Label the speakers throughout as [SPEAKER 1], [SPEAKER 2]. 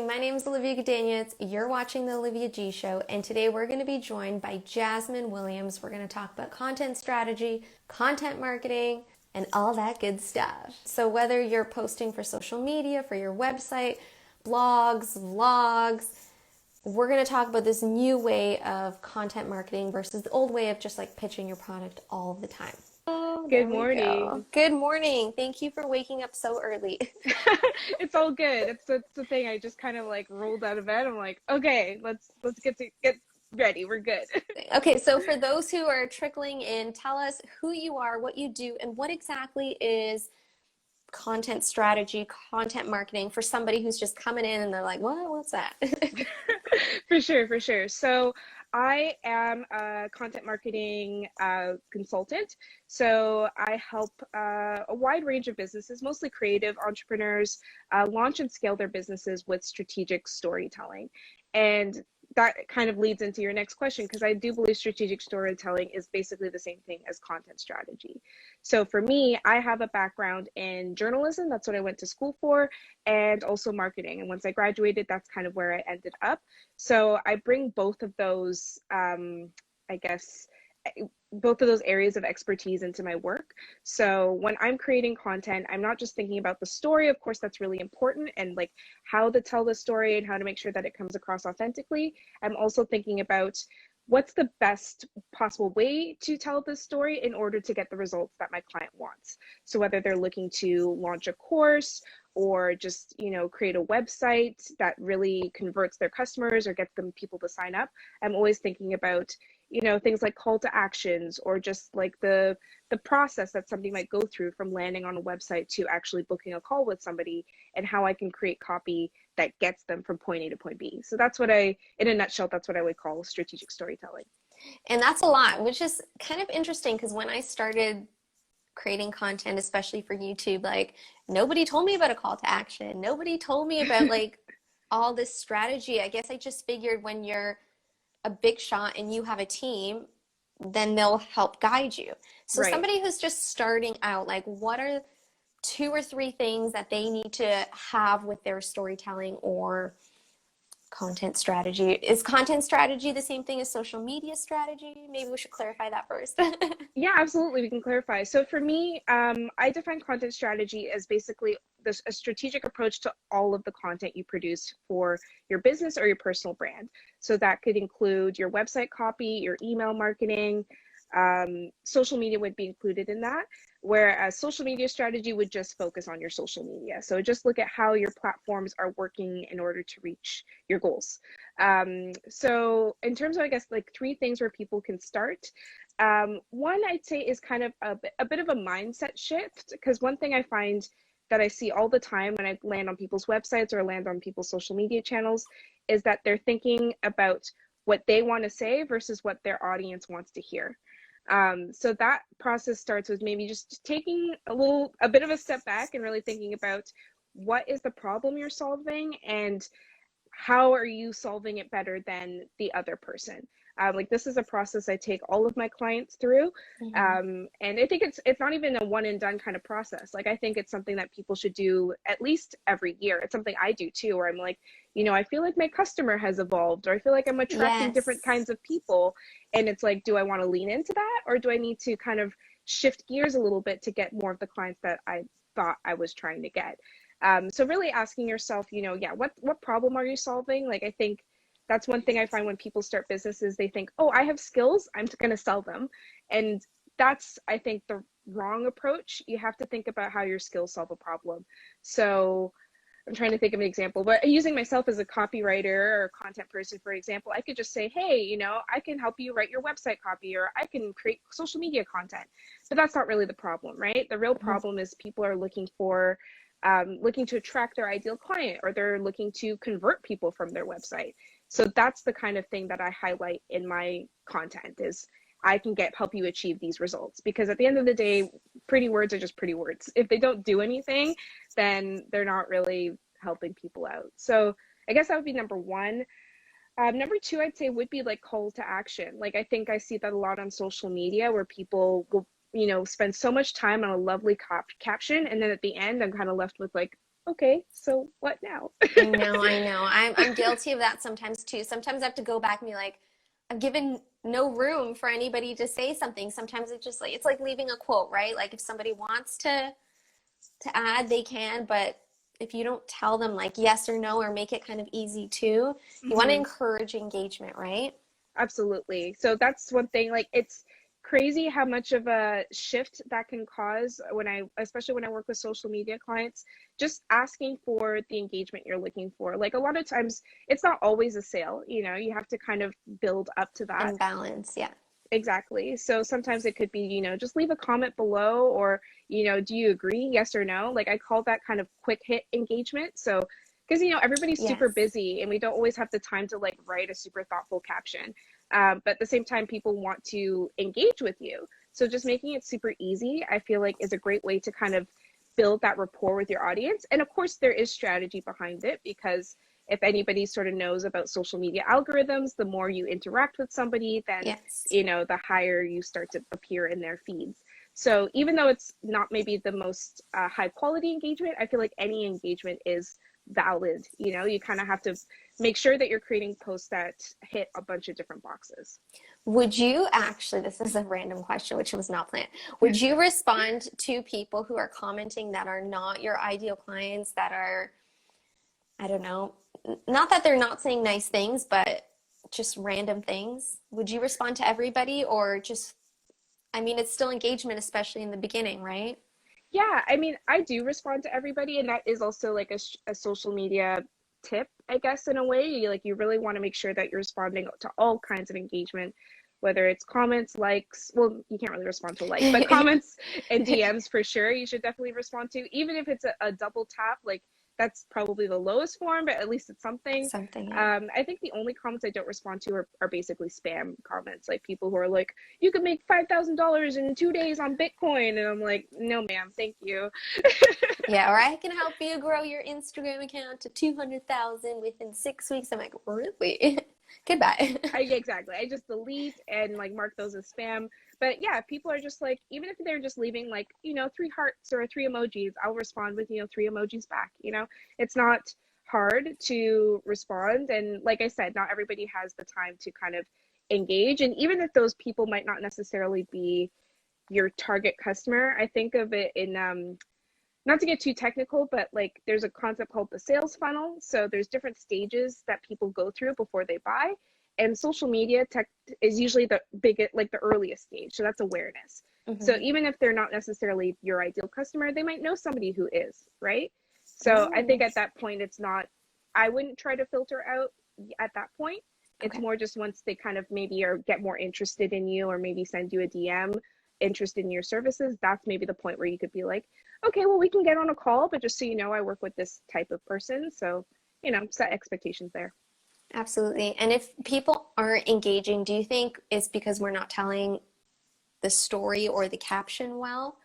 [SPEAKER 1] my name is Olivia Gudaniec. You're watching The Olivia G Show, and today we're going to be joined by Jasmine Williams. We're going to talk about content strategy, content marketing, and all that good stuff. So whether you're posting for social media, for your website, blogs, vlogs, we're going to talk about this new way of content marketing versus the old way of just like pitching your product all the time. Oh, there
[SPEAKER 2] Good
[SPEAKER 1] we go.
[SPEAKER 2] morning.
[SPEAKER 1] Good morning. Thank you for waking up so early.
[SPEAKER 2] It's all good. It's the thing. I just kind of like rolled out of bed. I'm like, okay, let's get ready. We're good.
[SPEAKER 1] Okay, so for those who are trickling in, tell us who you are, what you do, and what exactly is content strategy, content marketing for somebody who's just coming in and they're like, what? What's that?
[SPEAKER 2] For sure, for sure. So I am a content marketing consultant. So I help a wide range of businesses, mostly creative entrepreneurs, launch and scale their businesses with strategic storytelling. And that kind of leads into your next question, because I do believe strategic storytelling is basically the same thing as content strategy. So for me, I have a background in journalism. That's what I went to school for, and also marketing. And once I graduated, that's kind of where I ended up. So I bring both of those, I guess, both of those areas of expertise into my work. So when I'm creating content, I'm not just thinking about the story. Of course, that's really important, and like how to tell the story and how to make sure that it comes across authentically. I'm also thinking about what's the best possible way to tell this story in order to get the results that my client wants. So whether they're looking to launch a course or just, create a website that really converts their customers or gets them people to sign up, I'm always thinking about, things like call to actions, or just like the process that somebody might go through from landing on a website to actually booking a call with somebody, and how I can create copy that gets them from point A to point B. So that's what in a nutshell, that's what I would call strategic storytelling.
[SPEAKER 1] And that's a lot, which is kind of interesting because when I started creating content, especially for YouTube, like nobody told me about a call to action. Nobody told me about like all this strategy. I guess I just figured when you're a big shot and you have a team, then they'll help guide you. So
[SPEAKER 2] Right.
[SPEAKER 1] somebody who's just starting out, like what are two or three things that they need to have with their storytelling or content strategy? Is content strategy the same thing as social media strategy? Maybe we should clarify that first.
[SPEAKER 2] Yeah, absolutely. We can clarify. So for me, I define content strategy as basically a strategic approach to all of the content you produce for your business or your personal brand. So that could include your website copy, your email marketing, social media would be included in that, whereas social media strategy would just focus on your social media. So just look at how your platforms are working in order to reach your goals. So in terms of, I guess, like three things where people can start. One I'd say is kind of a bit of a mindset shift, because one thing I find that I see all the time when I land on people's websites or land on people's social media channels is that they're thinking about what they want to say versus what their audience wants to hear. So that process starts with maybe just taking a bit of a step back and really thinking about what is the problem you're solving and how are you solving it better than the other person. Like this is a process I take all of my clients through. And I think it's not even a one and done kind of process. Like I think it's something that people should do at least every year. It's something I do too, where I'm like, I feel like my customer has evolved, or I feel like I'm attracting different
[SPEAKER 1] Yes.
[SPEAKER 2] kinds of people. And it's like, do I want to lean into that, or do I need to kind of shift gears a little bit to get more of the clients that I thought I was trying to get? So really asking yourself, what problem are you solving? Like, I think that's one thing I find when people start businesses, they think, oh, I have skills, I'm going to sell them. And that's, I think, the wrong approach. You have to think about how your skills solve a problem. So I'm trying to think of an example, but using myself as a copywriter or content person, for example, I could just say, hey, I can help you write your website copy, or I can create social media content. But that's not really the problem, right? The real problem is people are looking to attract their ideal client, or they're looking to convert people from their website. So that's the kind of thing that I highlight in my content, is I can help you achieve these results. Because at the end of the day, pretty words are just pretty words. If they don't do anything, then they're not really helping people out. So I guess that would be number one. Number two, I'd say would be like call to action. Like I think I see that a lot on social media, where people will, spend so much time on a lovely caption, and then at the end, I'm kind of left with like, okay, so what now?
[SPEAKER 1] I know. I'm guilty of that sometimes too. Sometimes I have to go back and be like, I've given no room for anybody to say something. Sometimes it's just like it's like leaving a quote, right? Like if somebody wants to add, they can, but if you don't tell them like yes or no or make it kind of easy too, you want to
[SPEAKER 2] Mhm.
[SPEAKER 1] encourage engagement, right?
[SPEAKER 2] Absolutely. So that's one thing, like it's crazy how much of a shift that can cause when especially when I work with social media clients, just asking for the engagement you're looking for. Like a lot of times it's not always a sale, you have to kind of build up to that.
[SPEAKER 1] And balance, yeah.
[SPEAKER 2] Exactly. So sometimes it could be, just leave a comment below or, do you agree? Yes or no? Like I call that kind of quick hit engagement. So, because, everybody's super
[SPEAKER 1] Yes.
[SPEAKER 2] busy and we don't always have the time to like write a super thoughtful caption. But at the same time, people want to engage with you. So just making it super easy, I feel like is a great way to kind of build that rapport with your audience. And of course, there is strategy behind it because if anybody sort of knows about social media algorithms, the more you interact with somebody, then
[SPEAKER 1] Yes.
[SPEAKER 2] the higher you start to appear in their feeds. So even though it's not maybe the most high quality engagement, I feel like any engagement is valid. You kind of have to make sure that you're creating posts that hit a bunch of different boxes.
[SPEAKER 1] Would you actually, this is a random question, which was not planned. Would you respond to people who are commenting that are not your ideal clients, that are, I don't know, not that they're not saying nice things, but just random things? Would you respond to everybody or just, I mean, it's still engagement, especially in the beginning, right?
[SPEAKER 2] Yeah, I mean, I do respond to everybody, and that is also like a social media tip, I guess, in a way. You really want to make sure that you're responding to all kinds of engagement, whether it's comments, likes. Well, you can't really respond to a like, but comments and DMs for sure, you should definitely respond to, even if it's a double tap. Like that's probably the lowest form, but at least it's something.
[SPEAKER 1] Something, yeah.
[SPEAKER 2] I think the only comments I don't respond to are basically spam comments, like people who are like, you can make $5,000 in 2 days on Bitcoin. And I'm like, no, ma'am, thank you.
[SPEAKER 1] Yeah, or I can help you grow your Instagram account to 200,000 within 6 weeks. I'm like, really? Goodbye.
[SPEAKER 2] Exactly. I just delete and like mark those as spam. But yeah, people are just like, even if they're just leaving like, three hearts or three emojis, I'll respond with, three emojis back. It's not hard to respond. And like I said, not everybody has the time to kind of engage. And even if those people might not necessarily be your target customer, I think of it in not to get too technical, but like there's a concept called the sales funnel. So there's different stages that people go through before they buy. And social media tech is usually the biggest, like the earliest stage. So that's awareness. So
[SPEAKER 1] Hmm.
[SPEAKER 2] even if they're not necessarily your ideal customer, they might know somebody who is, right? So I think
[SPEAKER 1] Oh,
[SPEAKER 2] at that point, it's not, I wouldn't try to filter out at that point. It's
[SPEAKER 1] okay.
[SPEAKER 2] more just once they kind of maybe or get more interested in you or maybe send you a DM interested in your services, that's maybe the point where you could be like, okay, well, we can get on a call, but just so you know, I work with this type of person. So, set expectations there.
[SPEAKER 1] Absolutely. And if people aren't engaging, do you think it's because we're not telling the story or the caption well?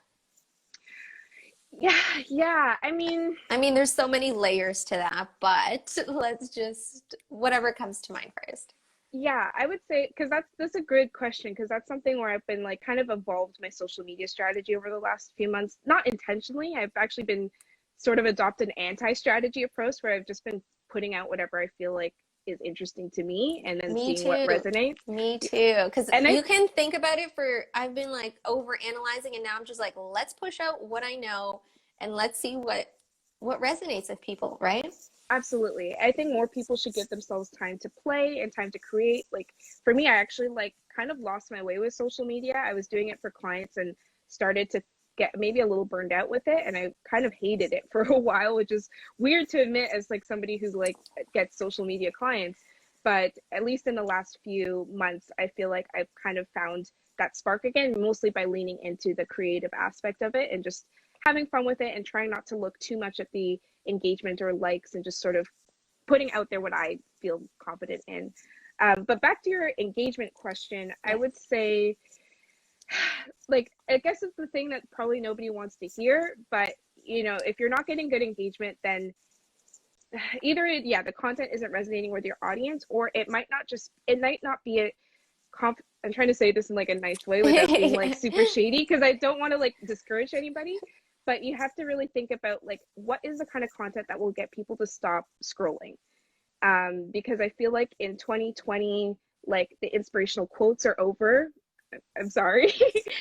[SPEAKER 2] Yeah, yeah. I mean,
[SPEAKER 1] I mean, there's so many layers to that, but let's just whatever comes to mind first.
[SPEAKER 2] yeah, I would say because that's a good question because that's something where I've been like kind of evolved my social media strategy over the last few months. Not intentionally. I've actually been sort of adopt an anti-strategy approach where I've just been putting out whatever I feel like is interesting to me and then
[SPEAKER 1] Me
[SPEAKER 2] seeing what
[SPEAKER 1] too.
[SPEAKER 2] resonates.
[SPEAKER 1] Me too. Because
[SPEAKER 2] And I
[SPEAKER 1] you can think about it for, I've been like over analyzing and now I'm just like, let's push out what I know and let's see what resonates with people, right?
[SPEAKER 2] Absolutely. I think more people should give themselves time to play and time to create. Like for me, I actually like kind of lost my way with social media. I was doing it for clients and started to get maybe a little burned out with it and I kind of hated it for a while, which is weird to admit as like somebody who like gets social media clients. But at least in the last few months, I feel like I've kind of found that spark again, mostly by leaning into the creative aspect of it and just having fun with it and trying not to look too much at the engagement or likes and just sort of putting out there what I feel confident in. But back to your engagement question, I
[SPEAKER 1] Yes.
[SPEAKER 2] would say, like, I guess it's the thing that probably nobody wants to hear, but if you're not getting good engagement, then either, yeah, the content isn't resonating with your audience, or it might not be a I'm trying to say this in like a nice way without being like super shady because I don't want to like discourage anybody. but you have to really think about like what is the kind of content that will get people to stop scrolling. Because I feel like in 2020, like the inspirational quotes are over. I'm sorry.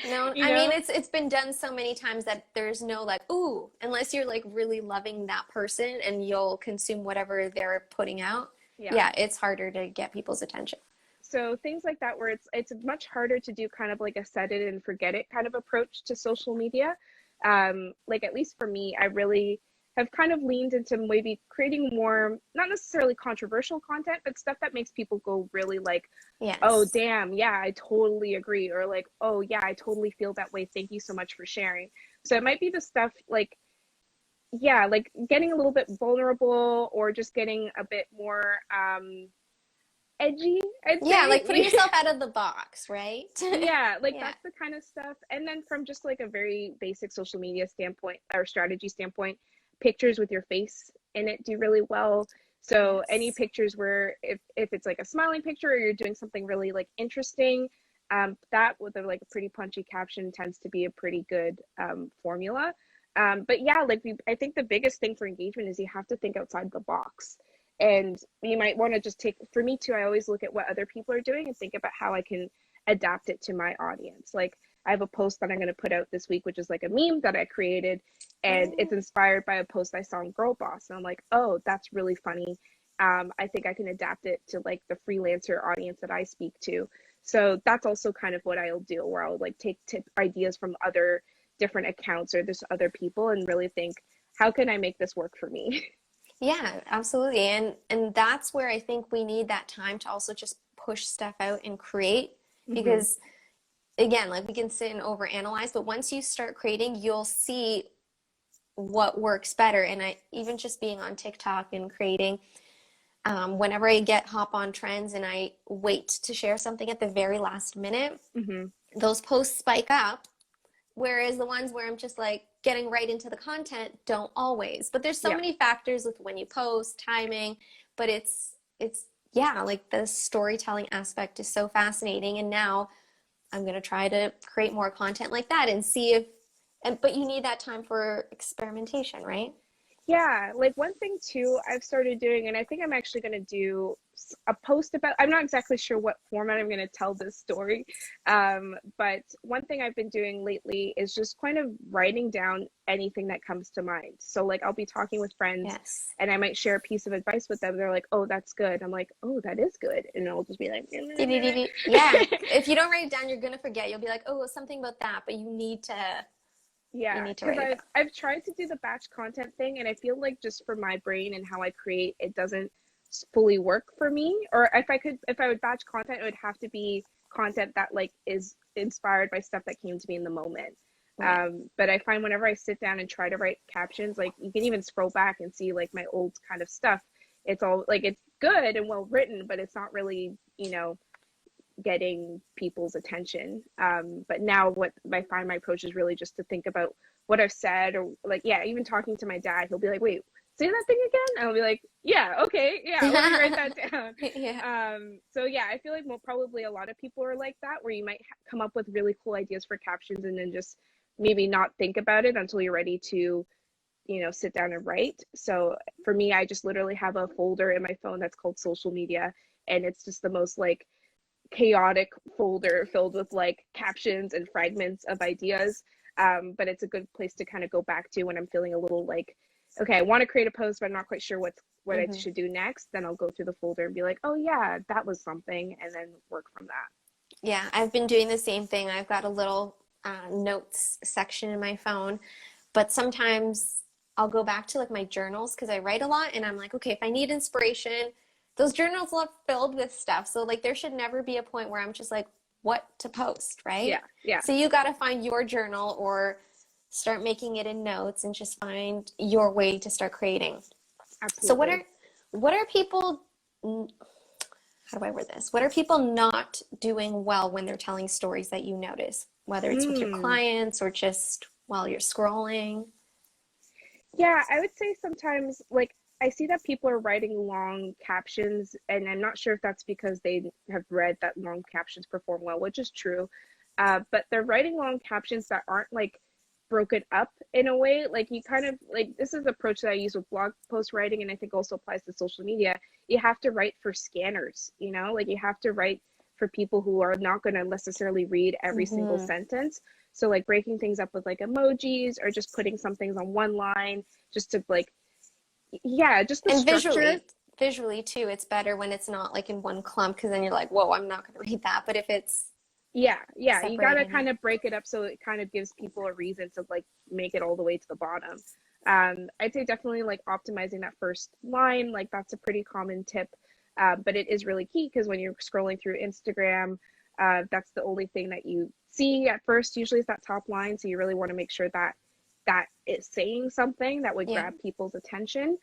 [SPEAKER 1] No,
[SPEAKER 2] You
[SPEAKER 1] I mean
[SPEAKER 2] know?
[SPEAKER 1] it's been done so many times that there's no like, ooh, unless you're like really loving that person and you'll consume whatever they're putting out.
[SPEAKER 2] Yeah.
[SPEAKER 1] Yeah, it's harder to get people's attention.
[SPEAKER 2] So things like that where it's much harder to do kind of like a set it and forget it kind of approach to social media. Like at least for me, I really have kind of leaned into maybe creating more, not necessarily controversial content, but stuff that makes people go really like, oh
[SPEAKER 1] Yes.
[SPEAKER 2] damn, yeah, I totally agree, or like, oh yeah, I totally feel that way. Thank you so much for sharing. So it might be the stuff like, yeah, like getting a little bit vulnerable or just getting a bit more edgy, I'd
[SPEAKER 1] Yeah, like putting
[SPEAKER 2] say.
[SPEAKER 1] yourself out of the box, right?
[SPEAKER 2] Yeah, like
[SPEAKER 1] Yeah.
[SPEAKER 2] that's the kind of stuff. And then from just like a very basic social media standpoint or strategy standpoint, pictures with your face in it do really well. So any
[SPEAKER 1] Yes.
[SPEAKER 2] pictures where if it's like a smiling picture or you're doing something really like interesting, that with a like a pretty punchy caption tends to be a pretty good formula. But yeah, like I think the biggest thing for engagement is you have to think outside the box. And you might want to just take, for me too, I always look at what other people are doing and think about how I can adapt it to my audience. Like I have a post that I'm going to put out this week, which is like a meme that I created, and it's
[SPEAKER 1] Oh,
[SPEAKER 2] inspired by a post I saw on Girl Boss. And I'm like, oh, that's really funny. I think I can adapt it to like the freelancer audience that I speak to. So that's also kind of what I'll do, where I'll like take tip ideas from other different accounts or this other people and really think, how can I make this work for me?
[SPEAKER 1] yeah, absolutely. And that's where I think we need that time to also just push stuff out and create
[SPEAKER 2] Hmm.
[SPEAKER 1] because again, like we can sit and overanalyze, but once you start creating, you'll see what works better. And I even just being on TikTok and creating, whenever I get hop on trends and I wait to share something at the very last minute,
[SPEAKER 2] Hmm.
[SPEAKER 1] those posts spike up. Whereas the ones where I'm just like getting right into the content don't always. But there's so
[SPEAKER 2] Yeah.
[SPEAKER 1] many factors with when you post, timing, but it's yeah, like the storytelling aspect is so fascinating. And now I'm gonna try to create more content like that and see if and but you need that time for experimentation, right?
[SPEAKER 2] Yeah, like one thing too, I've started doing, and I think I'm actually going to do a post about, I'm not exactly sure what format I'm going to tell this story. But one thing I've been doing lately is just kind of writing down anything that comes to mind. So, like, I'll be talking with friends
[SPEAKER 1] Yes.
[SPEAKER 2] and I might share a piece of advice with them. They're like, oh, that's good. I'm like, oh, that is good. And I'll just be like,
[SPEAKER 1] Yeah. If you don't write it down, you're gonna forget. You'll be like, oh, something about that, but you
[SPEAKER 2] Yeah,
[SPEAKER 1] need to
[SPEAKER 2] because
[SPEAKER 1] write it down.
[SPEAKER 2] I've tried to do the batch content thing, and I feel like just for my brain and how I create, it doesn't fully work for me. Or if I would batch content, it would have to be content that like is inspired by stuff that came to me in the moment.
[SPEAKER 1] Right.
[SPEAKER 2] But I find whenever I sit down and try to write captions, like you can even scroll back and see like my old kind of stuff. It's all like it's good and well written, but it's not really, getting people's attention. But now what I find my approach is really just to think about what I've said, or like, yeah, even talking to my dad, he'll be like, wait, say that thing again? And I'll be like, yeah, okay, yeah, let me write that down.
[SPEAKER 1] Yeah.
[SPEAKER 2] So yeah, I feel like probably a lot of people are like that, where you might come up with really cool ideas for captions and then just maybe not think about it until you're ready to sit down and write. So for me, I just literally have a folder in my phone that's called social media, and it's just the most like chaotic folder filled with like captions and fragments of ideas. But it's a good place to kind of go back to when I'm feeling a little like, okay, I want to create a post, but I'm not quite sure what I
[SPEAKER 1] Hmm.
[SPEAKER 2] should do next. Then I'll go through the folder and be like, oh yeah, that was something, and then work from that.
[SPEAKER 1] Yeah, I've been doing the same thing. I've got a little notes section in my phone, but sometimes I'll go back to like my journals because I write a lot and I'm like, okay, if I need inspiration, those journals look filled with stuff. So like there should never be a point where I'm just like, what to post, right?
[SPEAKER 2] Yeah, yeah,
[SPEAKER 1] So you got to find your journal or start making it in notes and just find your way to start creating. So
[SPEAKER 2] absolutely.
[SPEAKER 1] what are people how do I word this? What are people not doing well when they're telling stories that you notice, whether it's with your
[SPEAKER 2] Hmm.
[SPEAKER 1] clients or just while you're scrolling?
[SPEAKER 2] Yeah, I would say sometimes like I see that people are writing long captions, and I'm not sure if that's because they have read that long captions perform well, which is true. But they're writing long captions that aren't like broke it up in a way. Like you kind of like, this is the approach that I use with blog post writing, and I think also applies to social media. You have to write for scanners, you know, like you have to write for people who are not going to necessarily read every single sentence. So like breaking things up with like emojis, or just putting some things on one line, just to like, yeah, just the
[SPEAKER 1] And
[SPEAKER 2] structure.
[SPEAKER 1] visually too, it's better when it's not like in one clump, because then you're like, whoa, I'm not going to read that. But if it's
[SPEAKER 2] Yeah, you gotta
[SPEAKER 1] separated,
[SPEAKER 2] kind of break it up so it kind of gives people a reason to like make it all the way to the bottom. I'd say definitely like optimizing that first line, like that's a pretty common tip. But it is really key, because when you're scrolling through Instagram, that's the only thing that you see at first, usually is that top line. So you really want to make sure that that is saying something that would
[SPEAKER 1] yeah.
[SPEAKER 2] grab people's attention.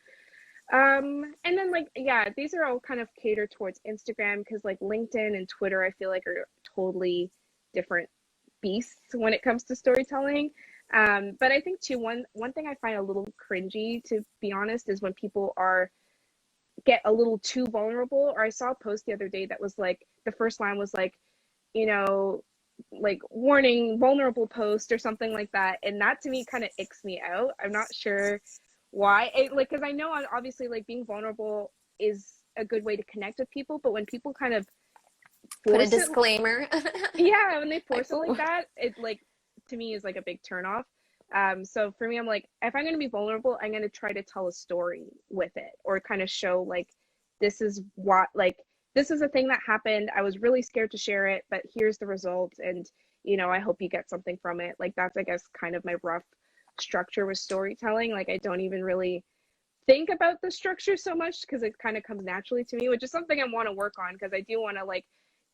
[SPEAKER 2] And then like, yeah, these are all kind of catered towards Instagram, because like LinkedIn and Twitter, I feel like are totally different beasts when it comes to storytelling. But I think too, one thing I find a little cringy, to be honest, is when people get a little too vulnerable. Or I saw a post the other day that was like, the first line was like, you know, like warning, vulnerable post or something like that. And that to me kind of icks me out. I'm not sure why. Like, because I know obviously like being vulnerable is a good way to connect with people, but when people kind of
[SPEAKER 1] Put a
[SPEAKER 2] force it,
[SPEAKER 1] disclaimer.
[SPEAKER 2] yeah, when they
[SPEAKER 1] Like,
[SPEAKER 2] force it like that, it like, to me, is like a big turn off. So for me, I'm like, if I'm going to be vulnerable, I'm going to try to tell a story with it, or kind of show like, this is what, like, this is a thing that happened. I was really scared to share it, but here's the result. And, you know, I hope you get something from it. Like, that's, I guess, kind of my rough structure with storytelling. Like, I don't even really think about the structure so much, because it kind of comes naturally to me, which is something I want to work on, because I do want to like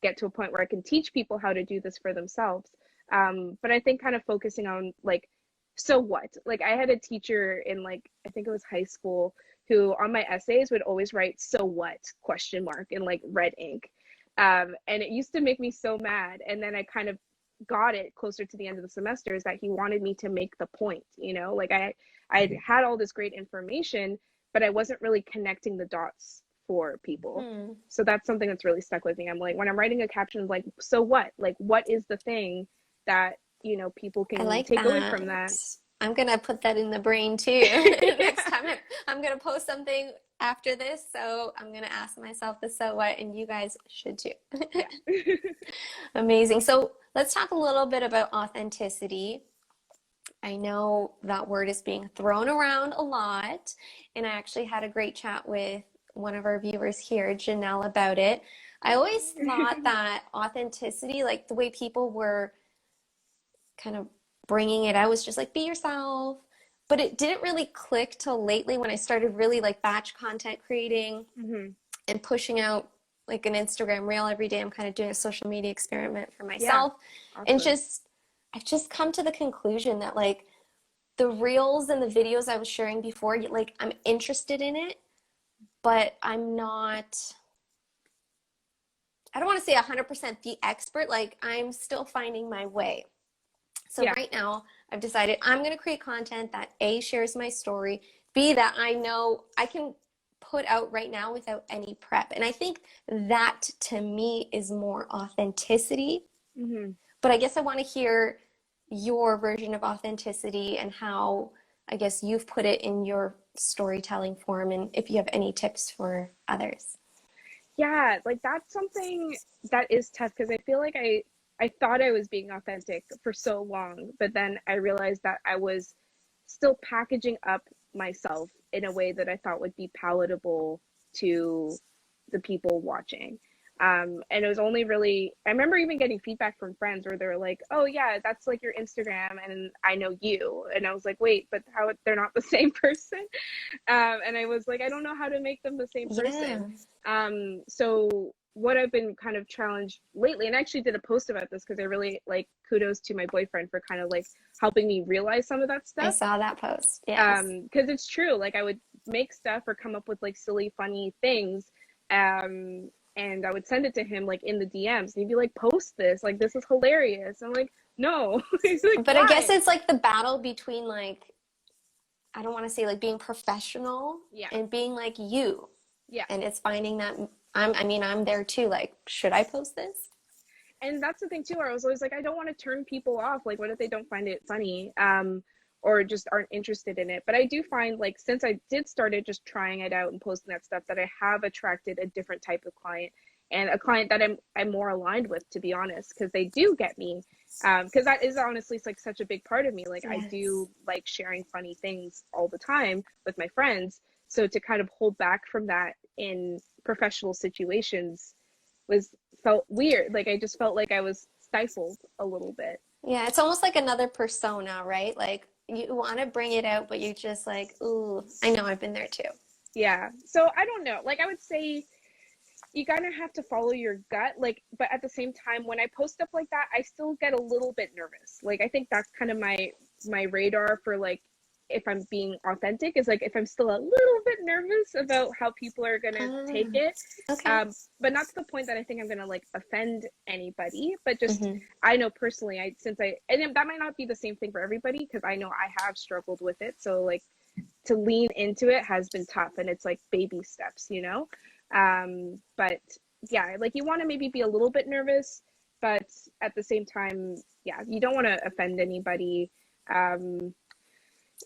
[SPEAKER 2] get to a point where I can teach people how to do this for themselves. But I think kind of focusing on like, so what? Like I had a teacher in like, I think it was high school, who on my essays would always write "so what?" question mark in like red ink. And it used to make me so mad. And then I kind of got it closer to the end of the semester, is that he wanted me to make the point, you know, like I had all this great information, but I wasn't really connecting the dots for people. So that's something that's really stuck with me. I'm like, when I'm writing a caption, like, so what? Like, what is the thing that, you know, people
[SPEAKER 1] I
[SPEAKER 2] can
[SPEAKER 1] like
[SPEAKER 2] take away
[SPEAKER 1] that.
[SPEAKER 2] from that?
[SPEAKER 1] I'm gonna put that in the brain too. Next time I'm gonna post something after this, so I'm gonna ask myself the so what, and you guys should too.
[SPEAKER 2] Yeah.
[SPEAKER 1] Amazing. So let's talk a little bit about authenticity. I know that word is being thrown around a lot, and I actually had a great chat with one of our viewers here, Janelle, about it. I always thought that authenticity, like the way people were kind of bringing it out, was just like, be yourself. But it didn't really click till lately, when I started really like batch content creating
[SPEAKER 2] Mm-hmm.
[SPEAKER 1] and pushing out like an Instagram reel every day. I'm kind of doing a social media experiment for
[SPEAKER 2] Yeah.
[SPEAKER 1] myself. And
[SPEAKER 2] Awesome.
[SPEAKER 1] just, I've just come to the conclusion that like the reels and the videos I was sharing before, like I'm interested in it, but I'm not, I don't want to say 100% the expert. Like I'm still finding my way. So
[SPEAKER 2] Yeah.
[SPEAKER 1] right now, I've decided I'm going to create content that A, shares my story, B, that I know I can put out right now without any prep. And I think that to me is more authenticity.
[SPEAKER 2] Mm-hmm.
[SPEAKER 1] But I guess I want to hear your version of authenticity and how I guess you've put it in your storytelling form, and if you have any tips for others.
[SPEAKER 2] Yeah, like that's something that is tough, because I feel like I thought I was being authentic for so long, but then I realized that I was still packaging up myself in a way that I thought would be palatable to the people watching. And it was only really, I remember even getting feedback from friends where they're like, "Oh yeah, that's like your Instagram, and I know you." And I was like, "Wait, but how, they're not the same person?" And I was like, I don't know how to make them the same person.
[SPEAKER 1] Yeah,
[SPEAKER 2] So what I've been kind of challenged lately, and I actually did a post about this, because I really like, kudos to my boyfriend for kind of like helping me realize some of that
[SPEAKER 1] I
[SPEAKER 2] stuff.
[SPEAKER 1] saw that post. Yes.
[SPEAKER 2] Because it's true. Like I would make stuff or come up with like silly, funny things. And I would send it to him like in the DMs, and he'd be like, "Post this, like this is hilarious." I'm like, "No." He's like,
[SPEAKER 1] But I guess
[SPEAKER 2] "Why?"
[SPEAKER 1] it's like the battle between like, I don't want to say like being professional
[SPEAKER 2] Yeah.
[SPEAKER 1] and being like you.
[SPEAKER 2] Yeah.
[SPEAKER 1] And it's finding that I mean, I'm there too. Like, should I post this?
[SPEAKER 2] And that's the thing too, where I was always like, I don't want to turn people off. Like, what if they don't find it funny? Or just aren't interested in it. But I do find, like, since I did started just trying it out and posting that stuff, that I have attracted a different type of client, and a client that I'm more aligned with, to be honest, because they do get me. Because that is honestly like such a big part of me. Like,
[SPEAKER 1] Yes.
[SPEAKER 2] I do like sharing funny things all the time with my friends. So to kind of hold back from that in professional situations felt weird. Like, I just felt like I was stifled a little bit.
[SPEAKER 1] Yeah, it's almost like another persona, right? Like you want to bring it out, but you're just like, ooh, I know I've been there too.
[SPEAKER 2] Yeah. So I don't know. Like, I would say you kind of have to follow your gut. Like, but at the same time, when I post stuff like that, I still get a little bit nervous. Like, I think that's kind of my radar for, like, if I'm being authentic, is like if I'm still a little bit nervous about how people are gonna take it.
[SPEAKER 1] Okay.
[SPEAKER 2] But not to the point that I think I'm gonna like offend anybody, but just
[SPEAKER 1] Mm-hmm.
[SPEAKER 2] I know personally, and that might not be the same thing for everybody, because I know I have struggled with it. So, like, to lean into it has been tough, and it's like baby steps, you know. But yeah, like, you want to maybe be a little bit nervous, but at the same time, yeah, you don't want to offend anybody.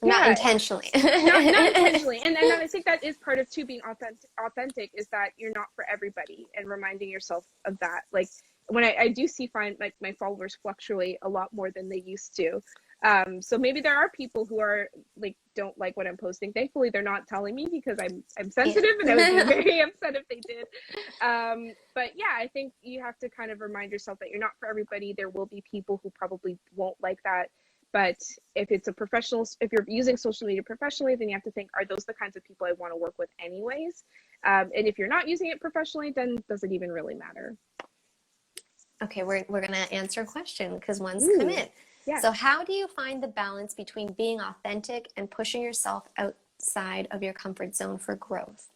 [SPEAKER 1] Not
[SPEAKER 2] Yeah,
[SPEAKER 1] intentionally.
[SPEAKER 2] not intentionally. And I think that is part of too being authentic, is that you're not for everybody, and reminding yourself of that. Like, when I do find like my followers fluctuate a lot more than they used to. So maybe there are people who are like, don't like what I'm posting. Thankfully they're not telling me, because I'm sensitive, and I would be very upset if they did. But yeah, I think you have to kind of remind yourself that you're not for everybody. There will be people who probably won't like that. But if if you're using social media professionally, then you have to think, are those the kinds of people I want to work with anyways? And if you're not using it professionally, then does it even really matter?
[SPEAKER 1] Okay, we're going to answer a question because one's
[SPEAKER 2] Ooh,
[SPEAKER 1] come in.
[SPEAKER 2] yeah.
[SPEAKER 1] So how do you find the balance between being authentic and pushing yourself outside of your comfort zone for growth?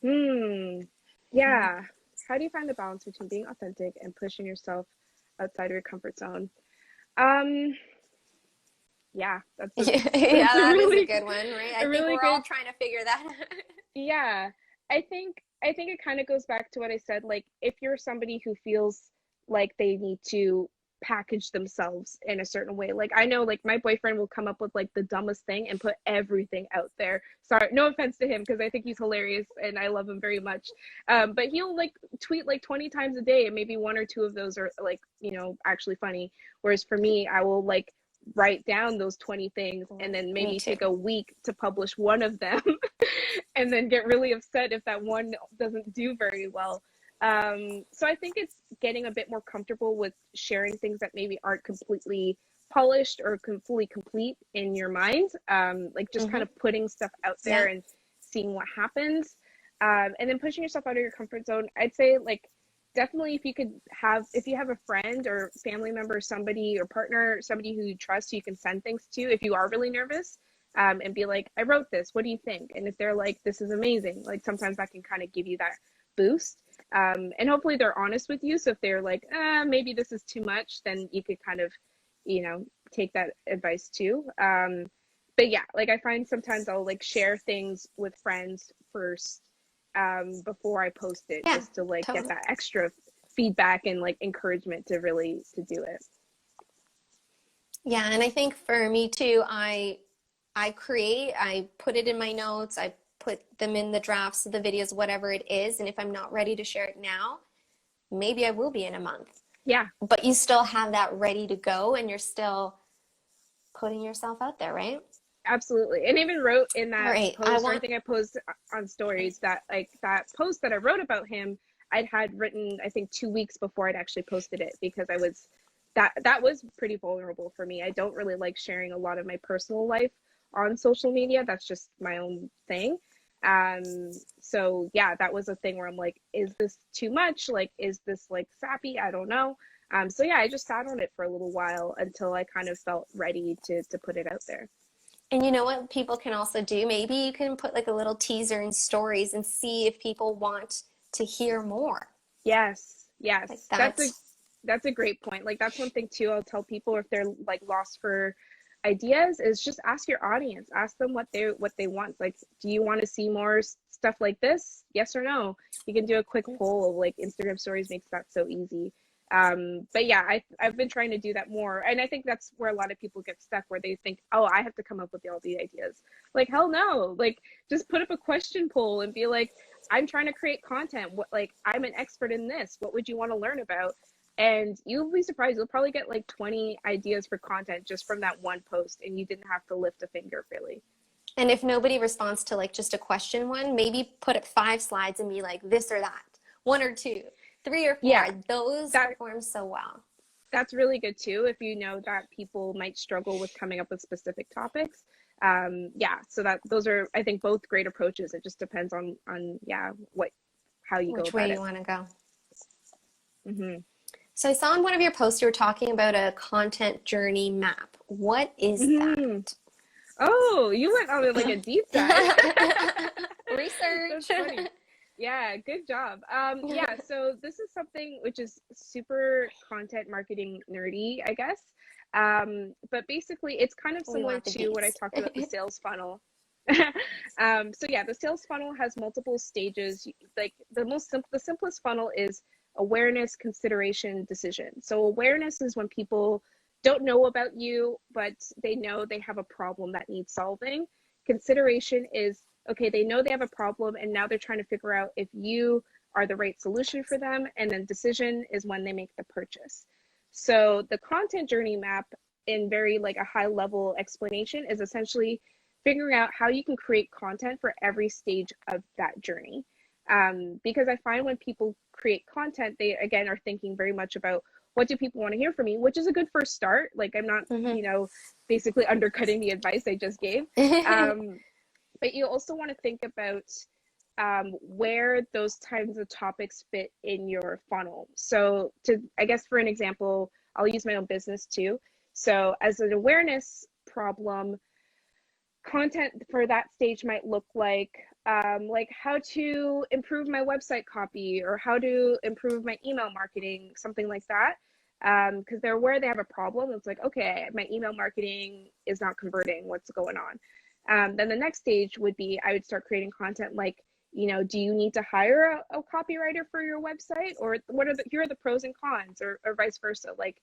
[SPEAKER 2] Yeah. How do you find the balance between being authentic and pushing yourself outside of your comfort zone? Um, yeah,
[SPEAKER 1] Yeah,
[SPEAKER 2] that's a
[SPEAKER 1] that is a
[SPEAKER 2] really
[SPEAKER 1] good one, right? I
[SPEAKER 2] a
[SPEAKER 1] think
[SPEAKER 2] really
[SPEAKER 1] we're all
[SPEAKER 2] good.
[SPEAKER 1] trying to figure that out.
[SPEAKER 2] Yeah, I think it kind of goes back to what I said. Like, if you're somebody who feels like they need to package themselves in a certain way, like, I know, like, my boyfriend will come up with like the dumbest thing and put everything out there. Sorry, no offense to him, because I think he's hilarious and I love him very much. But he'll like tweet like 20 times a day, and maybe one or two of those are like, actually funny. Whereas for me, I will like write down those 20 things and then
[SPEAKER 1] Me
[SPEAKER 2] maybe
[SPEAKER 1] too.
[SPEAKER 2] take a week to publish one of them, and then get really upset if that one doesn't do very well. So I think it's getting a bit more comfortable with sharing things that maybe aren't completely polished or fully complete in your mind. Like, just kind
[SPEAKER 1] Mm-hmm.
[SPEAKER 2] of putting stuff out there
[SPEAKER 1] Yeah.
[SPEAKER 2] and seeing what happens. And then pushing yourself out of your comfort zone. I'd say, like, definitely, if you have a friend or family member, somebody, or partner, somebody who you trust, who you can send things to if you are really nervous, and be like, I wrote this, what do you think? And if they're like, this is amazing, like, sometimes that can kind of give you that boost. And hopefully they're honest with you. So if they're like, maybe this is too much, then you could kind of, take that advice too. But yeah, like, I find sometimes I'll like share things with friends first, before I post it,
[SPEAKER 1] Yeah,
[SPEAKER 2] just to like get
[SPEAKER 1] totally.
[SPEAKER 2] that extra feedback and like encouragement to really to do it.
[SPEAKER 1] Yeah, and I think for me too, I put it in my notes, I put them in the drafts of the videos, whatever it is, and if I'm not ready to share it now, maybe I will be in a month.
[SPEAKER 2] Yeah,
[SPEAKER 1] But you still have that ready to go and you're still putting yourself out there, right?
[SPEAKER 2] absolutely. And even wrote in
[SPEAKER 1] All
[SPEAKER 2] that
[SPEAKER 1] right, I
[SPEAKER 2] post, or I
[SPEAKER 1] want,
[SPEAKER 2] think I posted on stories, that like that post that I wrote about him, I'd had written, I think, 2 weeks before I'd actually posted it, because that was pretty vulnerable for me. I don't really like sharing a lot of my personal life on social media. That's just my own thing. So yeah, that was a thing where I'm like, is this too much? Like, is this like sappy? I don't know. So yeah, I just sat on it for a little while until I kind of felt ready to put it out there.
[SPEAKER 1] and you know what people can also do? Maybe you can put like a little teaser in stories and see if people want to hear more.
[SPEAKER 2] Yes,
[SPEAKER 1] Like
[SPEAKER 2] yes. That's a great point. Like, that's one thing too I'll tell people if they're like lost for ideas, is just ask your audience. Ask them what they want. Like, do you want to see more stuff like this? Yes or no? You can do a quick poll of like Instagram stories makes that so easy. But yeah, I've been trying to do that more. And I think that's where a lot of people get stuck, where they think, oh, I have to come up with all the ideas. Like, hell no. Like, just put up a question poll and be like, I'm trying to create content. What, like, I'm an expert in this. What would you want to learn about? And you'll be surprised. You'll probably get like 20 ideas for content just from that one post. And you didn't have to lift a finger, really.
[SPEAKER 1] And if nobody responds to like just a question one, maybe put up 5 slides and be like this or that, 1 or 2, 3 or 4.
[SPEAKER 2] Yeah,
[SPEAKER 1] Those
[SPEAKER 2] that
[SPEAKER 1] perform so well.
[SPEAKER 2] that's really good too, if you know that people might struggle with coming up with specific topics. Yeah, so that those are, I think, both great approaches. It just depends on yeah, what, how you go
[SPEAKER 1] Which
[SPEAKER 2] about
[SPEAKER 1] way
[SPEAKER 2] it.
[SPEAKER 1] you want to go.
[SPEAKER 2] Hmm.
[SPEAKER 1] So I saw in one of your posts you were talking about a content journey map. What is
[SPEAKER 2] Hmm.
[SPEAKER 1] that?
[SPEAKER 2] Oh, you went on like a deep dive. That's
[SPEAKER 1] Research.
[SPEAKER 2] funny. Yeah, good job. Yeah, so this is something which is super content marketing nerdy, I guess. But basically, it's kind of
[SPEAKER 1] We
[SPEAKER 2] similar
[SPEAKER 1] want the
[SPEAKER 2] to what I
[SPEAKER 1] deets.
[SPEAKER 2] talked about the sales funnel. So yeah, the sales funnel has multiple stages. Like the simplest funnel is awareness, consideration, decision. So awareness is when people don't know about you, but they know they have a problem that needs solving. Consideration is, okay, they know they have a problem and now they're trying to figure out if you are the right solution for them. And then decision is when they make the purchase. So the content journey map, in very like a high level explanation, is essentially figuring out how you can create content for every stage of that journey. Because I find when people create content, they again are thinking very much about what do people want to hear from me, which is a good first start. Like, I'm not,
[SPEAKER 1] Mhm.
[SPEAKER 2] basically undercutting the advice I just gave. But you also want to think about where those kinds of topics fit in your funnel. So I guess for an example, I'll use my own business too. So as an awareness problem, content for that stage might look like how to improve my website copy or how to improve my email marketing, something like that. Because they're aware they have a problem. It's like, okay, my email marketing is not converting. What's going on? Then the next stage would be, I would start creating content like, do you need to hire a copywriter for your website, or here are the pros and cons, or vice versa, like,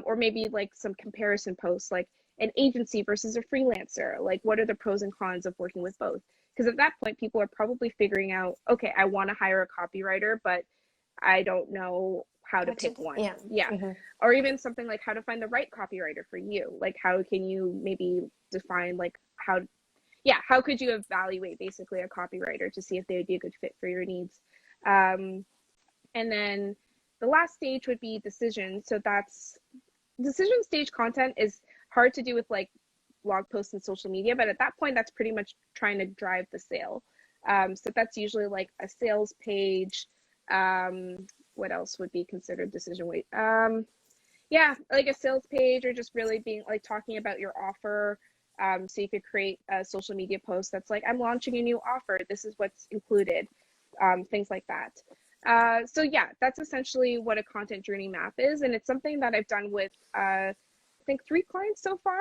[SPEAKER 2] or maybe like some comparison posts, like an agency versus a freelancer, like what are the pros and cons of working with both? Because at that point, people are probably figuring out, okay, I want to hire a copywriter, but I don't know how to pick one.
[SPEAKER 1] Yeah.
[SPEAKER 2] Yeah.
[SPEAKER 1] Mm-hmm.
[SPEAKER 2] Or even something like how to find the right copywriter for you. Like, how can you maybe define like how could you evaluate basically a copywriter to see if they would be a good fit for your needs? And then the last stage would be decision. So that's decision stage content is hard to do with like blog posts and social media, but at that point, that's pretty much trying to drive the sale. So that's usually like a sales page. What else would be considered decision weight? Yeah, like a sales page, or just really being like talking about your offer. So you could create a social media post that's like, I'm launching a new offer. This is what's included, things like that. So yeah, that's essentially what a content journey map is. And it's something that I've done with, I think 3 clients so far.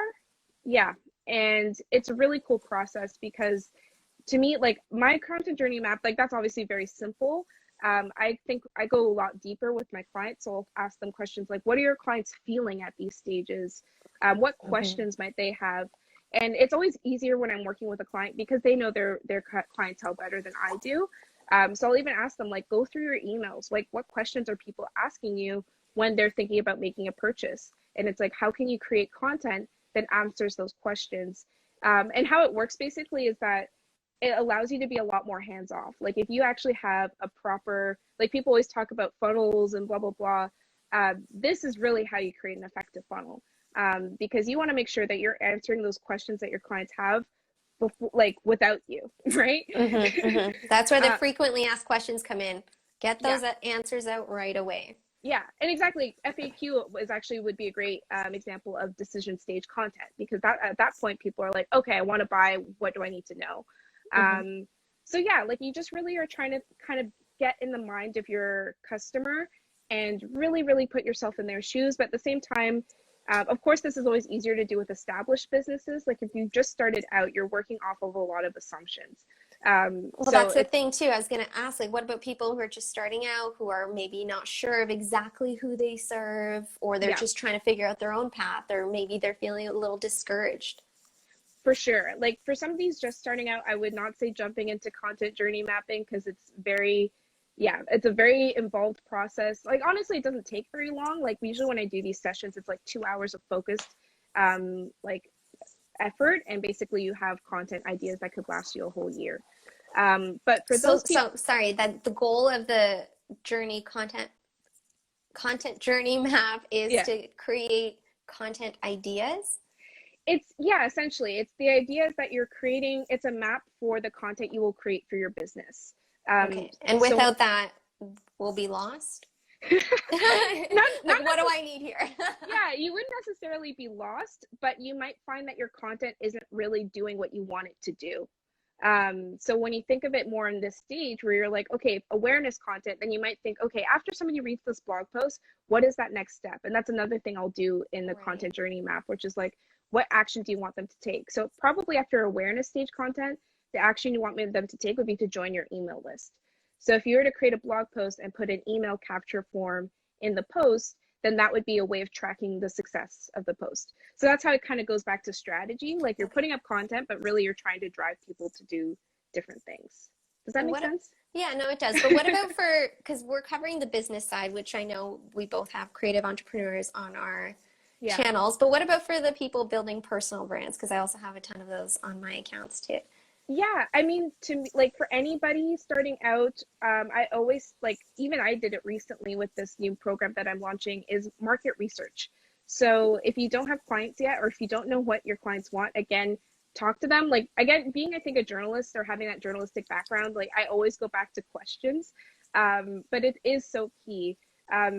[SPEAKER 2] Yeah. And it's a really cool process because to me, like my content journey map, like that's obviously very simple. I think I go a lot deeper with my clients. So I'll ask them questions like, what are your clients feeling at these stages? What questions might they have? And it's always easier when I'm working with a client because they know their clientele better than I do. So I'll even ask them, like, go through your emails. Like, what questions are people asking you when they're thinking about making a purchase? And it's like, how can you create content that answers those questions? And how it works basically is that it allows you to be a lot more hands off. Like, if you actually have a proper, like, people always talk about funnels and blah, blah, blah. This is really how you create an effective funnel. Because you want to make sure that you're answering those questions that your clients have before, like, without you, right?
[SPEAKER 1] That's where the frequently asked questions come in. Get
[SPEAKER 2] Yeah.
[SPEAKER 1] those answers out right away.
[SPEAKER 2] Yeah, and exactly. FAQ would be a great example of decision stage content, because at that point people are like, okay, I want to buy. What do I need to know? So yeah, like you just really are trying to kind of get in the mind of your customer and really, really put yourself in their shoes. But at the same time, of course, this is always easier to do with established businesses. Like if you just started out, you're working off of a lot of assumptions.
[SPEAKER 1] Well,
[SPEAKER 2] So
[SPEAKER 1] that's the thing too. I was going to ask, like, what about people who are just starting out, who are maybe not sure of exactly who they serve, or they're
[SPEAKER 2] yeah,
[SPEAKER 1] just trying to figure out their own path, or maybe they're feeling a little discouraged?
[SPEAKER 2] for sure. Like for somebody's just starting out, I would not say jumping into content journey mapping because it's very, yeah, it's a very involved process. Like honestly, it doesn't take very long. Like usually when I do these sessions, it's like 2 hours of focused, like effort, and basically you have content ideas that could last you a whole year. But for
[SPEAKER 1] So,
[SPEAKER 2] those people,
[SPEAKER 1] so sorry, that the goal of the journey content journey map is
[SPEAKER 2] yeah,
[SPEAKER 1] to create content ideas.
[SPEAKER 2] it's yeah, essentially, it's the ideas that you're creating. It's a map for the content you will create for your business. Um,
[SPEAKER 1] Okay. And
[SPEAKER 2] so
[SPEAKER 1] without that, we'll be lost.
[SPEAKER 2] not
[SPEAKER 1] Like, what do I need here?
[SPEAKER 2] yeah, you wouldn't necessarily be lost, but you might find that your content isn't really doing what you want it to do. So when you think of it more in this stage where you're like, okay, awareness content, then you might think, okay, after somebody reads this blog post, what is that next step? And that's another thing I'll do in the
[SPEAKER 1] Right.
[SPEAKER 2] content journey map, which is like, what action do you want them to take? So probably after awareness stage content, the action you want them to take would be to join your email list. So if you were to create a blog post and put an email capture form in the post, then that would be a way of tracking the success of the post. So that's how it kind of goes back to strategy. Like you're
[SPEAKER 1] Okay.
[SPEAKER 2] putting up content, but really you're trying to drive people to do different things. Does that
[SPEAKER 1] And
[SPEAKER 2] make
[SPEAKER 1] what,
[SPEAKER 2] sense?
[SPEAKER 1] yeah, no, it does. But what about for, because we're covering the business side, which I know we both have creative entrepreneurs on our
[SPEAKER 2] Yeah.
[SPEAKER 1] channels, but what about for the people building personal brands? Because I also have a ton of those on my accounts too.
[SPEAKER 2] Yeah, I mean, to me, like for anybody starting out, I always like, even I did it recently with this new program that I'm launching is market research. So if you don't have clients yet, or if you don't know what your clients want, again, talk to them. Like again, being I think a journalist or having that journalistic background, like I always go back to questions, but it is so key.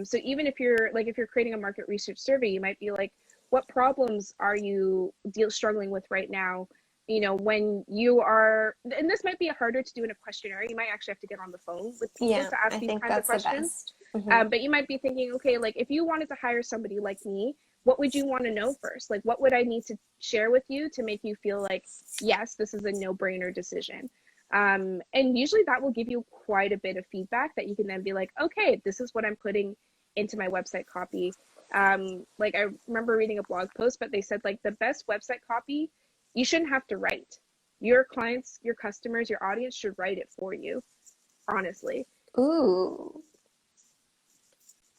[SPEAKER 2] So even if you're like if you're creating a market research survey, you might be like, what problems are you struggling with right now? You know, when you are, and this might be harder to do in a questionnaire, you might actually have to get on the phone with people
[SPEAKER 1] Yeah,
[SPEAKER 2] to ask
[SPEAKER 1] I
[SPEAKER 2] these
[SPEAKER 1] think
[SPEAKER 2] kinds of
[SPEAKER 1] that's the
[SPEAKER 2] questions.
[SPEAKER 1] best. Hmm.
[SPEAKER 2] But you might be thinking, okay, like if you wanted to hire somebody like me, what would you want to know first? Like, what would I need to share with you to make you feel like, yes, this is a no-brainer decision? And usually that will give you quite a bit of feedback that you can then be like, okay, this is what I'm putting into my website copy. Like I remember reading a blog post, but they said like the best website copy you shouldn't have to write. Your clients, your customers, your audience should write it for you, honestly.
[SPEAKER 1] Ooh,